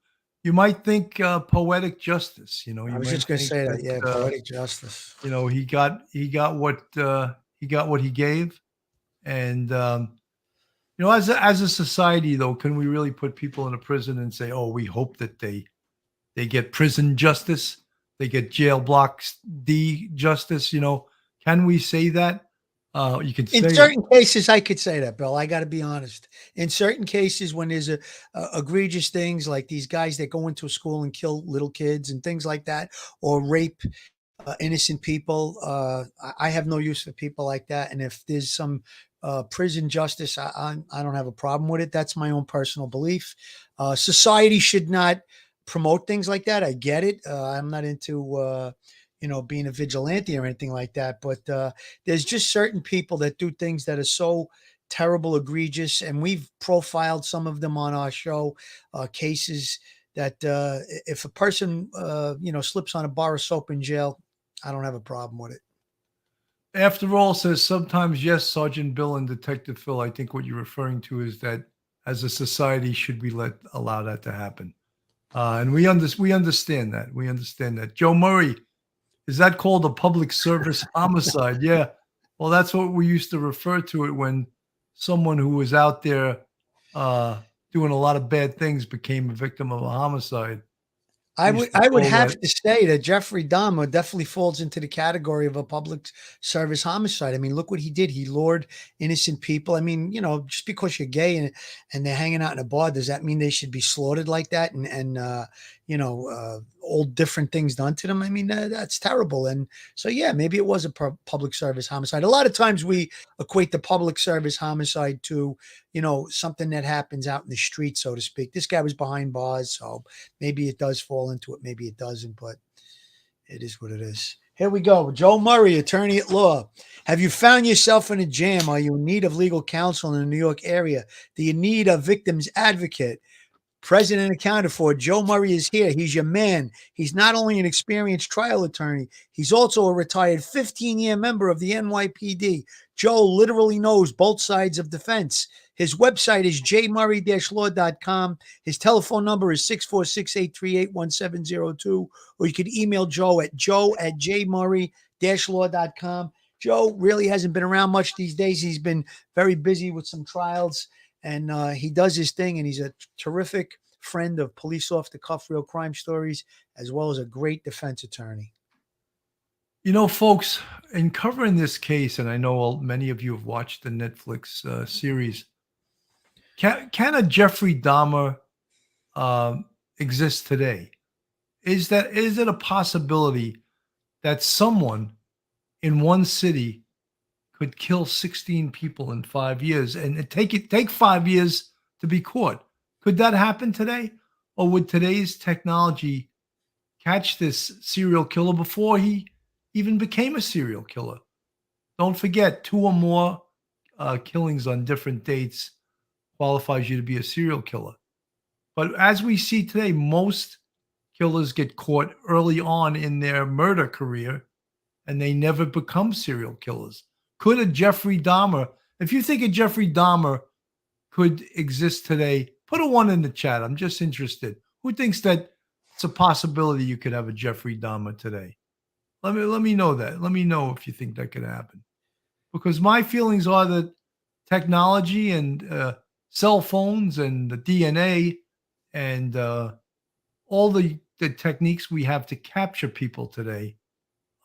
You might think poetic justice. I was just going to say that. Yeah, poetic justice. He got what he gave, and as a society, though, can we really put people in a prison and say, oh, we hope that they get prison justice? They get jail blocks D justice. Can we say that? You can say in certain cases, I could say that, Bill. I got to be honest. In certain cases, when there's egregious things like these guys that go into a school and kill little kids and things like that, or rape innocent people, I have no use for people like that. And if there's some prison justice, I don't have a problem with it. That's my own personal belief. Society should not promote things like that. I get it. I'm not into being a vigilante or anything like that, but there's just certain people that do things that are so terrible, egregious, and we've profiled some of them on our show, cases that if a person slips on a bar of soap in jail, I don't have a problem with it. After all, says sometimes, yes, Sergeant Bill and Detective Phil, I think what you're referring to is that as a society, should we allow that to happen? And we understand that. We understand that. Joe Murray, is that called a public service homicide? Yeah. Well, that's what we used to refer to it when someone who was out there doing a lot of bad things became a victim of a homicide. I would have to say that Jeffrey Dahmer definitely falls into the category of a public service homicide. I mean, look what he did. He lured innocent people. I mean, just because you're gay and they're hanging out in a bar, does that mean they should be slaughtered like that? And all different things done to them. I mean, that's terrible. And so, yeah, maybe it was a public service homicide. A lot of times we equate the public service homicide to, something that happens out in the street, so to speak. This guy was behind bars, so maybe it does fall into it. Maybe it doesn't, but it is what it is. Here we go. Joe Murray, attorney at law. Have you found yourself in a jam? Are you in need of legal counsel in the New York area? Do you need a victim's advocate? Present and accounted for. Joe Murray is here. He's your man. He's not only an experienced trial attorney, he's also a retired 15-year member of the NYPD. Joe literally knows both sides of defense. His website is jmurray-law.com. His telephone number is 646-838-1702, or you could email Joe at joe@jmurray-law.com. Joe really hasn't been around much these days. He's been very busy with some trials. And he does his thing, and he's a terrific friend of Police Off the Cuff Real Crime Stories, as well as a great defense attorney. Folks, in covering this case, and I know many of you have watched the Netflix series, can a Jeffrey Dahmer exist today? Is it a possibility that someone in one city could kill 16 people in 5 years and take 5 years to be caught? Could that happen today? Or would today's technology catch this serial killer before he even became a serial killer? Don't forget, 2 or more killings on different dates qualifies you to be a serial killer. But as we see today, most killers get caught early on in their murder career and they never become serial killers. Could a Jeffrey Dahmer, if you think a Jeffrey Dahmer could exist today, put a 1 in the chat. I'm just interested. Who thinks that it's a possibility you could have a Jeffrey Dahmer today? Let me know that. Let me know if you think that could happen. Because my feelings are that technology and cell phones and the DNA and all the the techniques we have to capture people today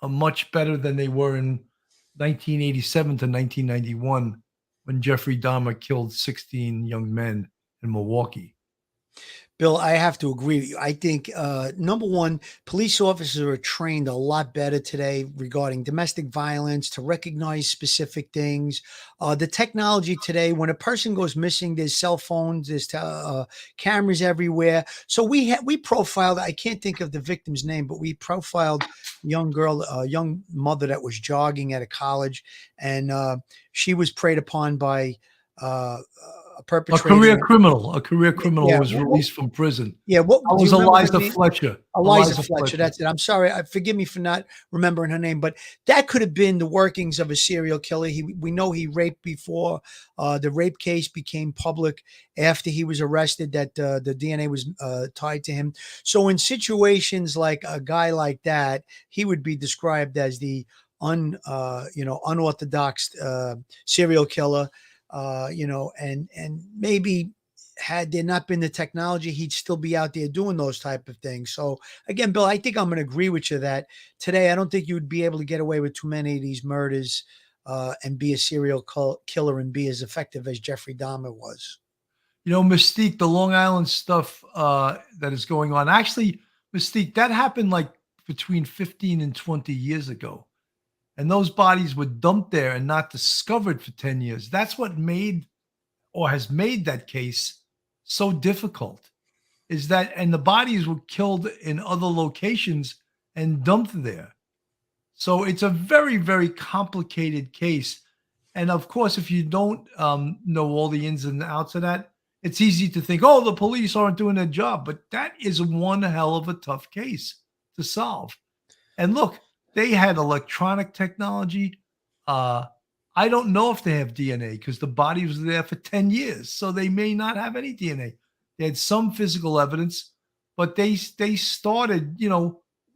are much better than they were in 1987 to 1991 when Jeffrey Dahmer killed 16 young men in Milwaukee. Bill, I have to agree with you. I think, number one, police officers are trained a lot better today regarding domestic violence to recognize specific things. The technology today, when a person goes missing, there's cell phones, there's cameras everywhere. So we profiled. I can't think of the victim's name, but we profiled a young girl, a young mother that was jogging at a college, and she was preyed upon by a perpetrator. A career criminal was released from prison. Yeah, what That do was you remember her Eliza name? Fletcher. Eliza Fletcher, that's it. I'm sorry. Forgive me for not remembering her name, but that could have been the workings of a serial killer. We know he raped before. The rape case became public after he was arrested, that the DNA was tied to him. So in situations like a guy like that, he would be described as the unorthodox serial killer. And maybe had there not been the technology, he'd still be out there doing those type of things. So again, Bill, I think I'm going to agree with you that today I don't think you would be able to get away with too many of these murders and be a serial killer and be as effective as Jeffrey Dahmer was. Mystique, the Long Island stuff that is going on. Actually, Mystique, that happened like between 15 and 20 years ago. And those bodies were dumped there and not discovered for 10 years. That's what made or has made that case so difficult, is that, and the bodies were killed in other locations and dumped there. So it's a very, very complicated case. And of course, if you don't know all the ins and outs of that, it's easy to think, oh, the police aren't doing their job. But that is one hell of a tough case to solve. And look, they had electronic technology. I don't know if they have DNA because the body was there for 10 years. So they may not have any DNA. They had some physical evidence, but they started,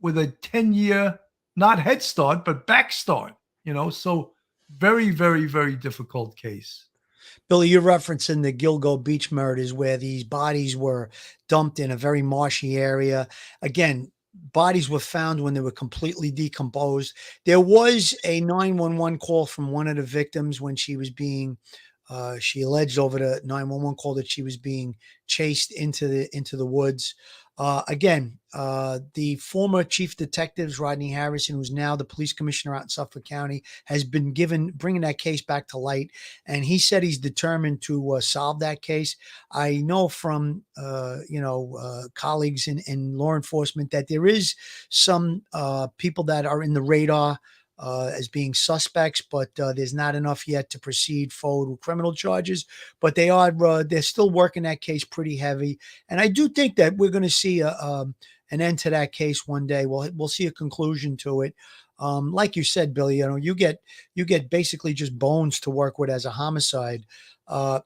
with a 10-year, not head start, but back start, so very, very, very difficult case. Billy, you're referencing the Gilgo Beach murders where these bodies were dumped in a very marshy area. Again, bodies were found when they were completely decomposed. There was a 911 call from one of the victims when she was being, she alleged over the 911 call that she was being chased into the woods. Again, the former chief detective, Rodney Harrison, who's now the police commissioner out in Suffolk County, has been bringing that case back to light. And he said he's determined to solve that case. I know from, colleagues in law enforcement that there is some people that are in the radar as being suspects, but there's not enough yet to proceed forward with criminal charges. But they're still working that case pretty heavy, and I do think that we're going to see an end to that case one day. We'll see a conclusion to it. Like you said, Billy, you get basically just bones to work with as a homicide.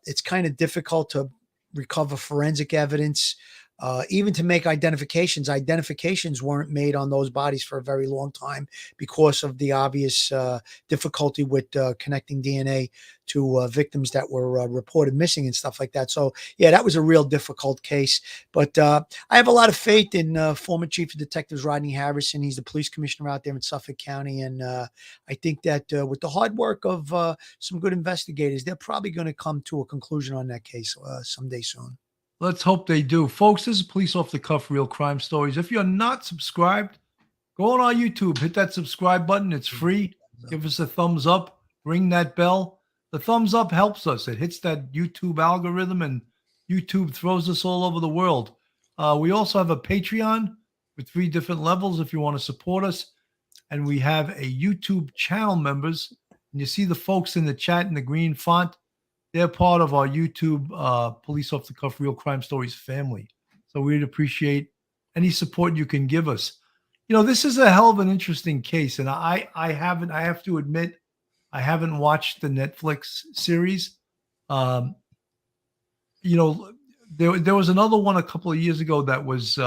It's kind of difficult to recover forensic evidence. Even to make identifications weren't made on those bodies for a very long time because of the obvious difficulty with connecting DNA to victims that were reported missing and stuff like that. So, yeah, that was a real difficult case. But I have a lot of faith in former Chief of Detectives Rodney Harrison. He's the police commissioner out there in Suffolk County. And I think that with the hard work of some good investigators, they're probably going to come to a conclusion on that case someday soon. Let's hope they do. Folks, this is Police Off the Cuff Real Crime Stories. If you're not subscribed, go on our YouTube, hit that subscribe button. It's free. Give us a thumbs up, ring that bell. The thumbs up helps us. It hits that YouTube algorithm and YouTube throws us all over the world. We also have a Patreon with 3 different levels if you want to support us. And we have a YouTube channel members. And you see the folks in the chat in the green font. They're part of our YouTube Police Off the Cuff Real Crime Stories family. So we'd appreciate any support you can give us. This is a hell of an interesting case. And I have to admit, I haven't watched the Netflix series. There was another one a couple of years ago that was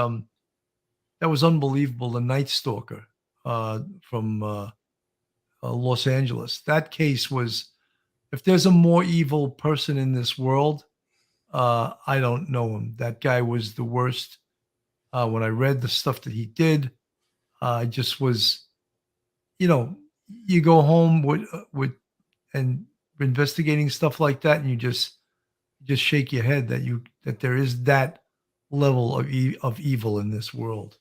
unbelievable. The Night Stalker from Los Angeles. That case was, if there's a more evil person in this world, I don't know him. That guy was the worst When I read the stuff that he did, I just was, you know, you go home with and investigating stuff like that, and you just shake your head that there is that level of evil in this world.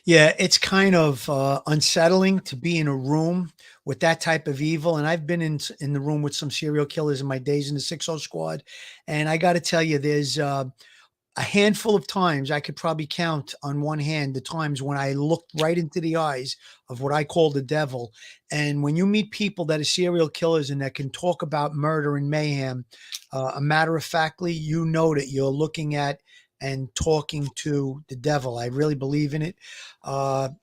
Yeah, it's kind of unsettling to be in a room with that type of evil. And I've been in the room with some serial killers in my days in the 60 squad. And I got to tell you, there's a handful of times I could probably count on one hand the times when I looked right into the eyes of what I call the devil. And when you meet people that are serial killers and that can talk about murder and mayhem, a matter of factly, you know that you're looking at and talking to the devil. I really believe in it.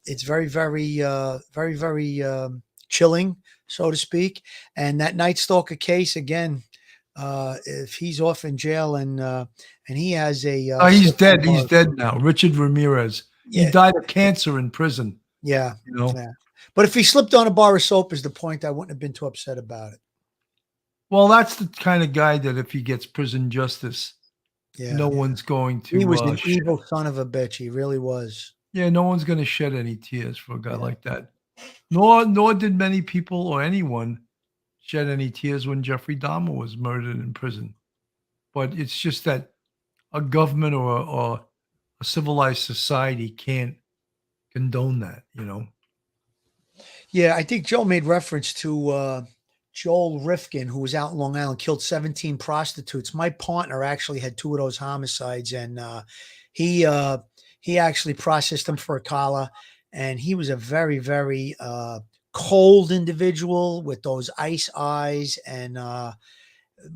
It's very, very chilling, so to speak. And that Night Stalker case again, if he's off in jail and he has a He's sickle dead. He's bug. dead now. Richard Ramirez. He Yeah, died of cancer in prison. yeah, You know. yeah. But if he slipped on a bar of soap, is the point, I wouldn't have been too upset about it. Well, that's the kind of guy that if he gets prison justice, Yeah, no one's going he was to an evil son of a bitch. He really was. yeah, no one's going to shed any tears for a guy like that. Nor did many people or anyone shed any tears when Jeffrey Dahmer was murdered in prison. But it's just that a government or a civilized society can't condone that, you know. Yeah, I think Joe made reference to Joel Rifkin, who was out in Long Island, killed 17 prostitutes. My partner actually had two of those homicides, and he uh, he actually processed them for a collar. And he was a very cold individual with those ice eyes, and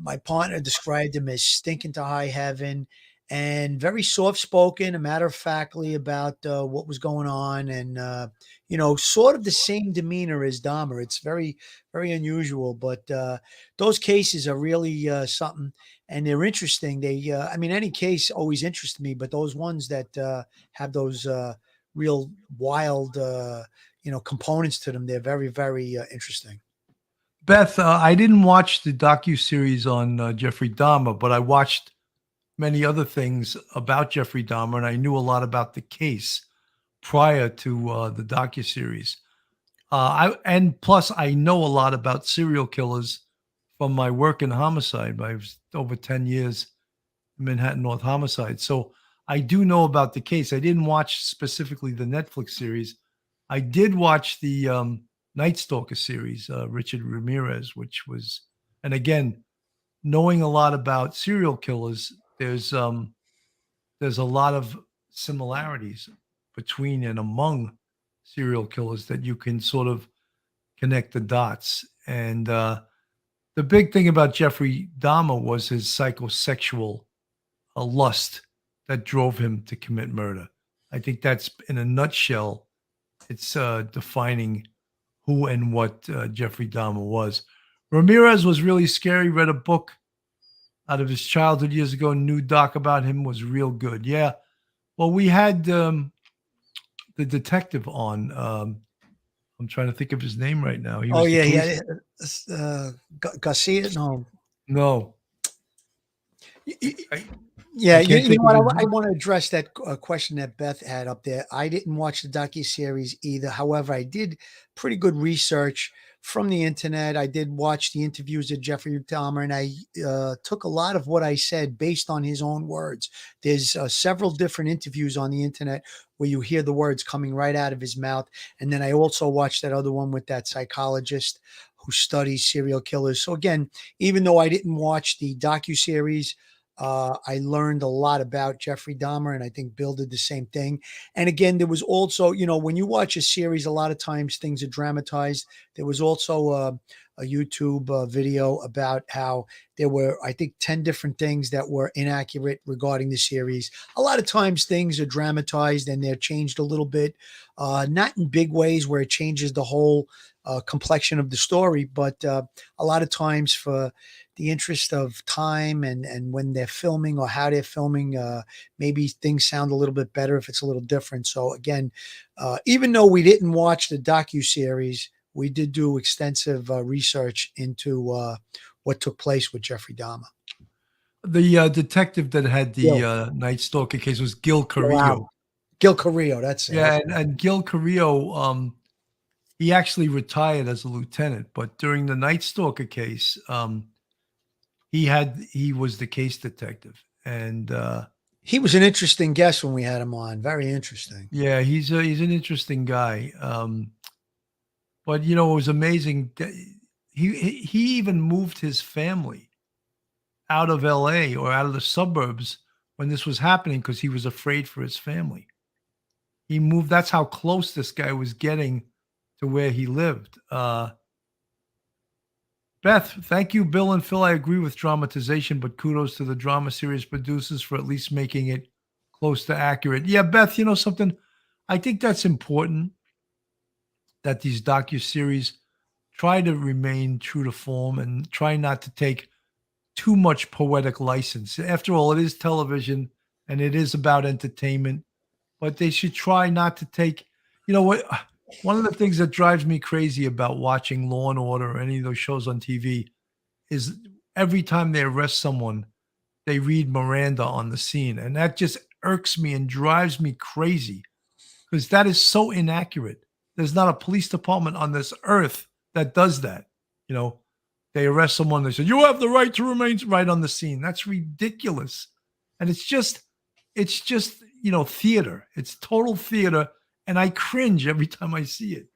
my partner described him as stinking to high heaven and very soft spoken, a matter of factly about what was going on, and sort of the same demeanor as Dahmer. It's very unusual, but those cases are really something, and they're interesting. I mean, any case always interests me, but those ones that have those real wild, components to them, they're very interesting. Beth, I didn't watch the docu-series on Jeffrey Dahmer, but I watched many other things about Jeffrey Dahmer, and I knew a lot about the case prior to the docu-series. And plus, I know a lot about serial killers from my work in homicide. I was over 10 years in Manhattan North Homicide. So I do know about the case. I didn't watch specifically the Netflix series. I did watch the Night Stalker series, Richard Ramirez, and again, knowing a lot about serial killers, there's a lot of similarities between and among serial killers that you can sort of connect the dots. And the big thing about Jeffrey Dahmer was his psychosexual lust that drove him to commit murder. I think that's in a nutshell. It's defining who and what Jeffrey Dahmer was. Ramirez was really scary. Read a book out of his childhood years ago. New doc about him was real good. Yeah. Well, we had the detective on. I'm trying to think of his name right now. He Oh was the yeah, police. Garcia. No, No, I, yeah, I can't you think know of what? his I name. want to address that question that Beth had up there. I didn't watch the docu series either. However, I did pretty good research from the internet. I did watch the interviews of Jeffrey Dahmer, and I took a lot of what I said based on his own words. There's several different interviews on the internet where you hear the words coming right out of his mouth, and then I also watched that other one with that psychologist who studies serial killers. So again, even though I didn't watch the docu series, I learned a lot about Jeffrey Dahmer, and I think Bill did the same thing. And again, there was also, when you watch a series, a lot of times things are dramatized. There was also a YouTube video about how there were, I think, 10 different things that were inaccurate regarding the series. A lot of times things are dramatized and they're changed a little bit, not in big ways where it changes the whole complexion of the story, but a lot of times for the interest of time and when they're filming or how they're filming, maybe things sound a little bit better if it's a little different. So again, even though we didn't watch the docu-series, we did do extensive research into what took place with Jeffrey Dahmer. The detective that had the Gil, Night Stalker case was Gil Gil Carrillo. Allen. Gil Carrillo, that's it. Yeah, and Gil Carrillo, he actually retired as a lieutenant, but during the Night Stalker case, he was the case detective, and He was an interesting guest when we had him on. Very interesting. yeah, he's an interesting guy. But it was amazing. He even moved his family out of L.A. or out of the suburbs when this was happening because he was afraid for his family. He moved. That's how close this guy was getting to where he lived. Beth, thank you, Bill and Phil. I agree with dramatization, but kudos to the drama series producers for at least making it close to accurate. Yeah, Beth, you know something? I think that's important that these docuseries try to remain true to form and try not to take too much poetic license. After all, it is television and it is about entertainment, but they should try not to take, you know what? One of the things that drives me crazy about watching Law and Order or any of those shows on TV is every time they arrest someone, they read Miranda on the scene. And that just irks me and drives me crazy because that is so inaccurate. There's not a police department on this earth that does that. You know, they arrest someone, they say, you have the right to remain right on the scene. That's ridiculous. And it's just, theater. It's total theater. And I cringe every time I see it.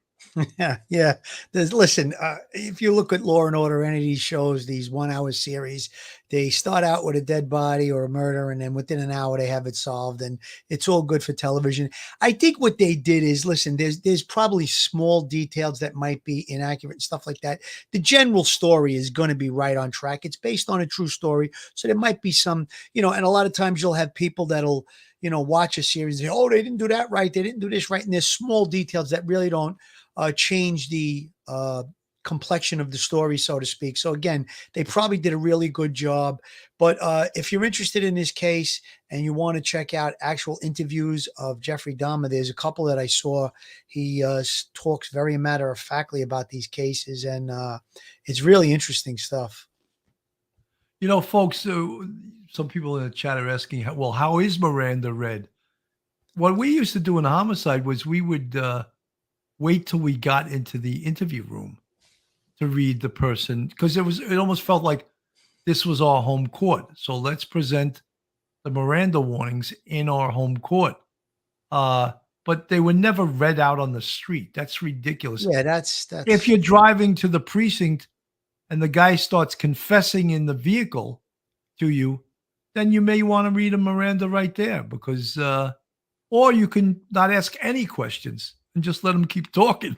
Yeah, yeah. Listen, if you look at Law and Order, any of these shows, these 1 hour series, they start out with a dead body or a murder, and then within an hour they have it solved, and it's all good for television. I think what they did is, listen, there's probably small details that might be inaccurate and stuff like that. The general story is going to be right on track. It's based on a true story, so there might be some, and a lot of times you'll have people that'll, watch a series and say, oh, they didn't do that right, they didn't do this right, and there's small details that really don't change the complexion of the story, so to speak. So again, they probably did a really good job. But if you're interested in this case and you want to check out actual interviews of Jeffrey Dahmer, there's a couple that I saw. He talks very matter-of-factly about these cases, and it's really interesting stuff. Folks, some people in the chat are asking, well, how is Miranda read? What we used to do in a homicide was we would wait till we got into the interview room to read the person, because it almost felt like this was our home court. So let's present the Miranda warnings in our home court. But they were never read out on the street. That's ridiculous. Yeah, that's if you're driving to the precinct and the guy starts confessing in the vehicle to you, then you may want to read a Miranda right there, because or you can not ask any questions and just let him keep talking.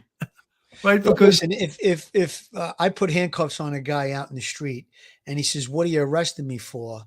Right? Because listen, if I put handcuffs on a guy out in the street and he says, what are you arresting me for?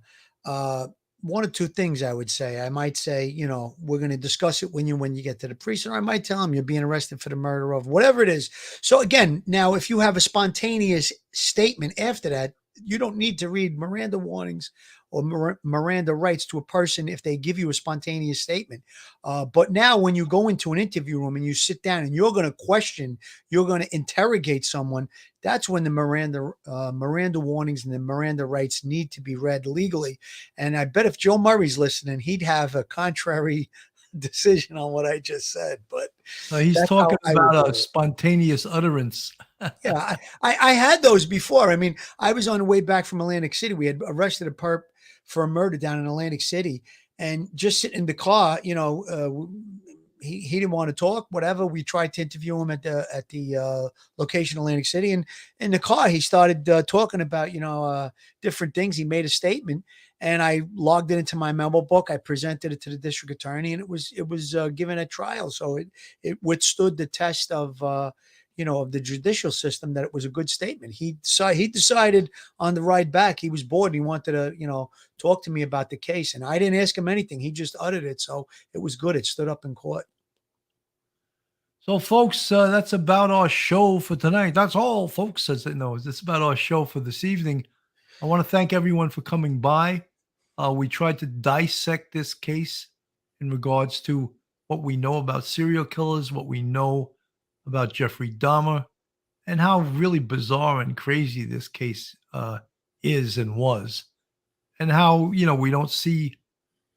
One or two things I would say. I might say, we're going to discuss it when you get to the precinct. Or I might tell him you're being arrested for the murder of whatever it is. So again, now if you have a spontaneous statement after that, you don't need to read Miranda warnings or Miranda rights to a person if they give you a spontaneous statement. But now when you go into an interview room and you sit down and you're going to question, you're going to interrogate someone, that's when the Miranda warnings and the Miranda rights need to be read legally. And I bet if Joe Murray's listening, he'd have a contrary decision on what I just said. But he's talking about a spontaneous utterance. Yeah, I had those before. I mean, I was on the way back from Atlantic City. We had arrested a perp for a murder down in Atlantic City, and just sitting in the car, he didn't want to talk. Whatever. We tried to interview him at the location, Atlantic City, and in the car he started talking about different things. He made a statement, and I logged it into my memo book. I presented it to the district attorney, and it was given at trial. So it withstood the test of of the judicial system, that it was a good statement. He decided on the ride back, he was bored and he wanted to, talk to me about the case. And I didn't ask him anything. He just uttered it. So it was good. It stood up in court. So folks, that's about our show for tonight. That's all, folks. That's about our show for this evening. I want to thank everyone for coming by. We tried to dissect this case in regards to what we know about serial killers, what we know about Jeffrey Dahmer, and how really bizarre and crazy this case is and was, and how we don't see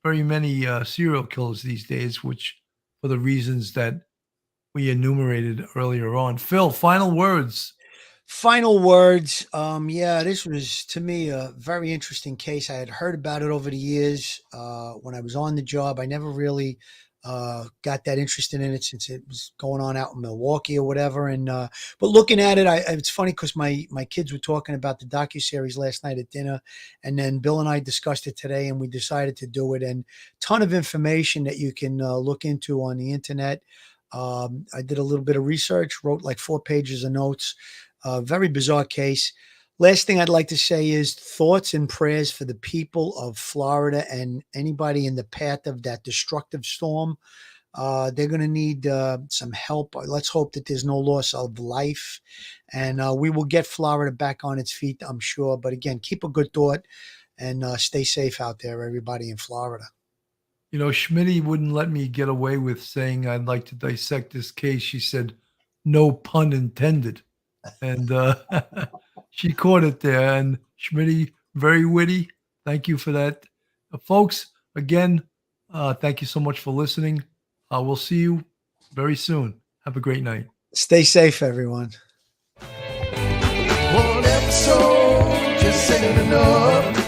very many serial killers these days, which for the reasons that we enumerated earlier on. Phil, final words. Final words. Yeah, this was to me a very interesting case. I had heard about it over the years when I was on the job. I never really got that interested in it since it was going on out in Milwaukee or whatever. And but looking at it, it's funny because my kids were talking about the docuseries last night at dinner, and then Bill and I discussed it today, and we decided to do it. And ton of information that you can look into on the internet. I did a little bit of research, wrote like 4 pages of notes. Very bizarre case. Last thing I'd like to say is thoughts and prayers for the people of Florida and anybody in the path of that destructive storm. They're going to need some help. Let's hope that there's no loss of life, and we will get Florida back on its feet, I'm sure. But again, keep a good thought and stay safe out there, everybody in Florida. You know, Schmitty wouldn't let me get away with saying I'd like to dissect this case. She said, no pun intended. And she caught it there. And Schmitty, very witty. Thank you for that. Folks, again, thank you so much for listening. We'll see you very soon. Have a great night. Stay safe, everyone. One episode just ain't enough.